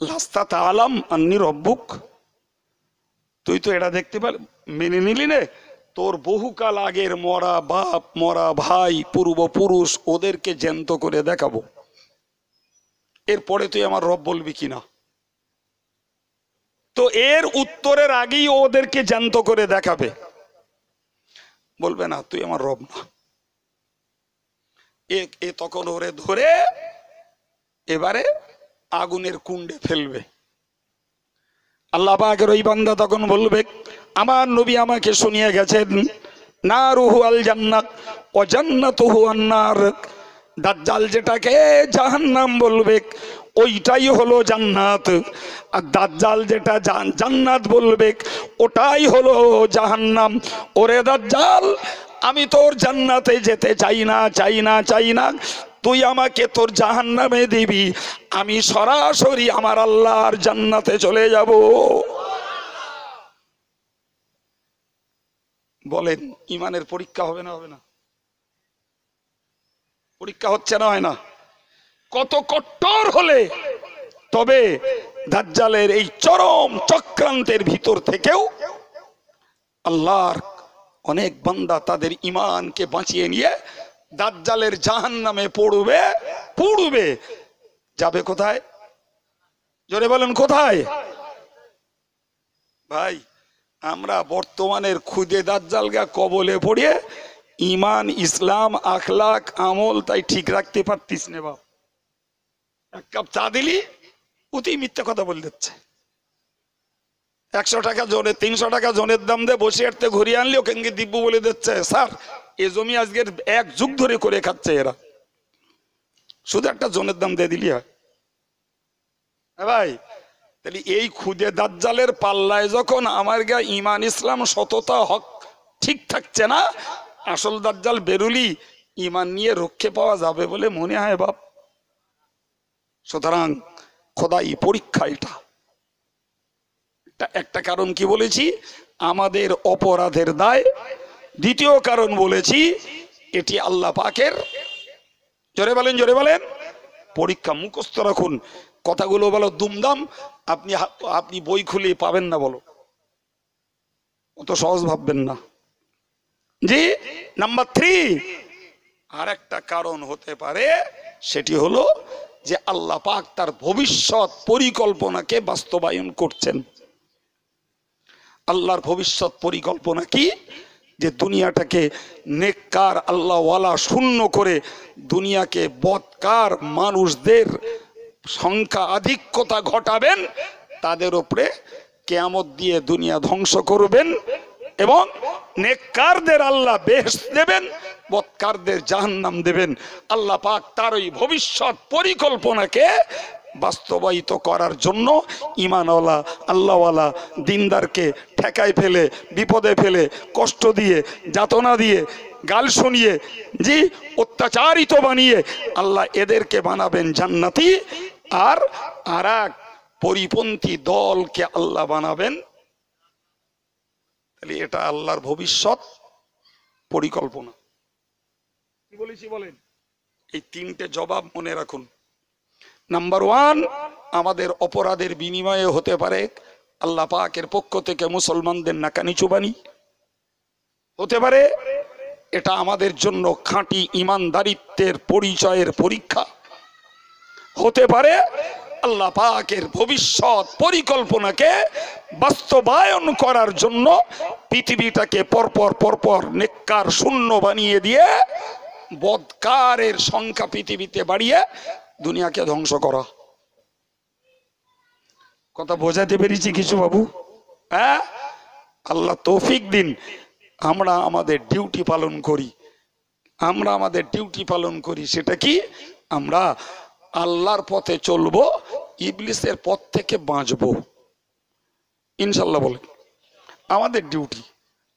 লাস্তা তাআলাম আন্নী রব্বুক। তুই তো এটা দেখতে পার মেনে নিলি নে, তোর বহুকাল আগের মরা বাপ, মরা ভাই, পূর্বপুরুষ, ওদেরকে জ্যান্ত করে দেখাবো, এরপরে তুই আমার রব বলবি কিনা। তো এর উত্তরের আগেই ওদেরকে জ্যান্ত করে দেখাবে, বলবে না তুই আমার রব না। এ তখন ওরে ধরে এবারে আগুনের কুণ্ডে ফেলবে। আল্লাহ পাকের ওই বান্দা তখন বলবে আমার নবী আমাকে শুনিয়ে গেছেন, নারুহু আল জান্নাত ওয়া জান্নাতুহু আন-নার। দাজ্জাল যেটাকে জাহান্নাম বলবে ওইটাই হলো জান্নাত, আর দাজ্জাল যেটা জান্নাত বলবে ওটাই হলো জাহান্নাম। ওরে দাজ্জাল, আমি তোর জান্নাতে যেতে চাই না, চাই না, চাই না। তুই আমাকে তোর জাহান্নামে দিবি, আমি সরাসরি আমার আল্লাহর জান্নাতে চলে যাব। বলেন ইমানের পরীক্ষা হবে না? হবে না? পরীক্ষা হচ্ছে না, হয় না? কত কট্টর হলে তবে দাজ্জালের এই চরম চক্রান্তের ভিতর থেকেও আল্লাহর অনেক বান্দা তাদের ইমানকে বাঁচিয়ে নিয়ে দাজ্জালের জাহান্নামে পড়বে। পড়বে যাবে কোথায়? জোরে বলেন কোথায়? ভাই আমরা বর্তমানের খুদে দাজ্জালগা কবলে পড়িয়ে ইমান, ইসলাম, আখলাক, আমল তাই ঠিক রাখতে পারতিস না বাপ। এক কাপ চা দিলি অতি মিথ্যা কথা বলে দিচ্ছে। 100 টাকা জনে, 300 টাকা জনের দাম দিয়ে বসে আটতে ঘুরিয়ে আনলি ওখানে দিব্য বলে দিচ্ছে স্যার এ জমি আজকের 1 যুগ ধরে করে খাচ্ছে এরা, শুধু একটা জনের দাম দিয়ে দিলি হয়। ভাই তাহলে এই খুদে দাজ্জালের পাল্লায় যখন আমার গা ইমান, ইসলাম, সততা, হক ঠিক থাকছে না, আসল দাজ্জাল বেরুলি ইমান নিয়ে রক্ষে পাওয়া যাবে বলে মনে হয় বাপ? সুতরাং খোদাই পরীক্ষা। এটা একটা কারণ কি বলেছি, আমাদের অপরাধের দায়। দ্বিতীয় কারণ বলেছি এটি আল্লাহ পাকের, জোরে বলেন, জোরে বলেন, পরীক্ষা। মুখস্থ রাখুন কথাগুলো, বলো দুমদাম, আপনি আপনি বই খুলে পাবেন না, বলো, অত সহজ ভাববেন না। জি, নাম্বার 3, আর একটা কারণ হতে পারে, সেটি হলো যে আল্লাহ পাক তার ভবিষ্যৎ পরিকল্পনাকে বাস্তবায়ন করছেন। আল্লাহর ভবিষ্যৎ পরিকল্পনা কি? যে দুনিয়াটাকে নেককার আল্লাহওয়ালা শূন্য করে দুনিয়াকে বদকার মানুষদের সংখ্যা আধিক্যতা ঘটাবেন, তাদের উপরে কিয়ামত দিয়ে দুনিয়া ধ্বংস করবেন, এবং নেককারদের আল্লাহ বেহেশত দেবেন, বদকারদের জাহান্নাম দেবেন। আল্লাহ পাক তার ওই ভবিষ্যৎ পরিকল্পনাকে বাস্তবায়িত করার জন্য ঈমানওয়ালা আল্লাহওয়ালা দিনদারকে ঠেকায় ফেলে, বিপদে ফেলে, কষ্ট দিয়ে, যাতনা দিয়ে, গাল শুনিয়ে, জি, অত্যাচারিত বানিয়ে আল্লাহ এদেরকে বানাবেন জান্নাতি, আর আরেক পরিপন্থী দলকে আল্লাহ বানাবেন। তাহলে এটা আল্লাহর ভবিষ্যৎ পরিকল্পনা। কি বলেছি বলেন? এই 3টে জবাব মনে রাখুন। নাম্বার 1, আমাদের অপরাধের বিনিময়ে হতে পারে আল্লাহ পাকের পক্ষ থেকে মুসলমানদের নাকানি চুবানি হতে পারে, এটা আমাদের জন্য খাঁটি ইমানদারিত্বের পরিচয়ের পরীক্ষা হতে পারে। আল্লাহ পাকের ভবিষ্যৎ পরিকল্পনাকে বাস্তবায়ন করার জন্য পৃথিবীটাকে পরপর পরপর নেককার শূন্য বানিয়ে দিয়ে বদকারের সংখ্যা পৃথিবীতে বাড়িয়ে দুনিয়াকে ধ্বংস করা। কথা বোঝাতে পেরেছি কিছু বাবু? হ্যাঁ, আল্লাহ তৌফিক দিন আমরা আমাদের ডিউটি পালন করি। আমরা আমাদের ডিউটি পালন করি, সেটা কি? আমরা আল্লাহর পথে চলবো, ইবলিসের পথ থেকে বাঁচবো ইনশাল্লাহ। বলে আমাদের ডিউটি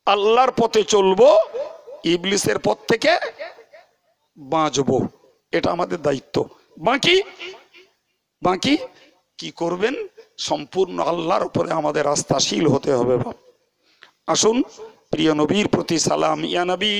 আল্লাহর পথে চলবো, ইবলিসের পথ থেকে বাঁচবো, এটা আমাদের দায়িত্ব। বাকি বাকি কি করবেন? সম্পূর্ণ আল্লাহর উপরে আমাদের আস্থাশীল হতে হবে। আসুন প্রিয় নবীর প্রতি সালাম। ইয়া নবী,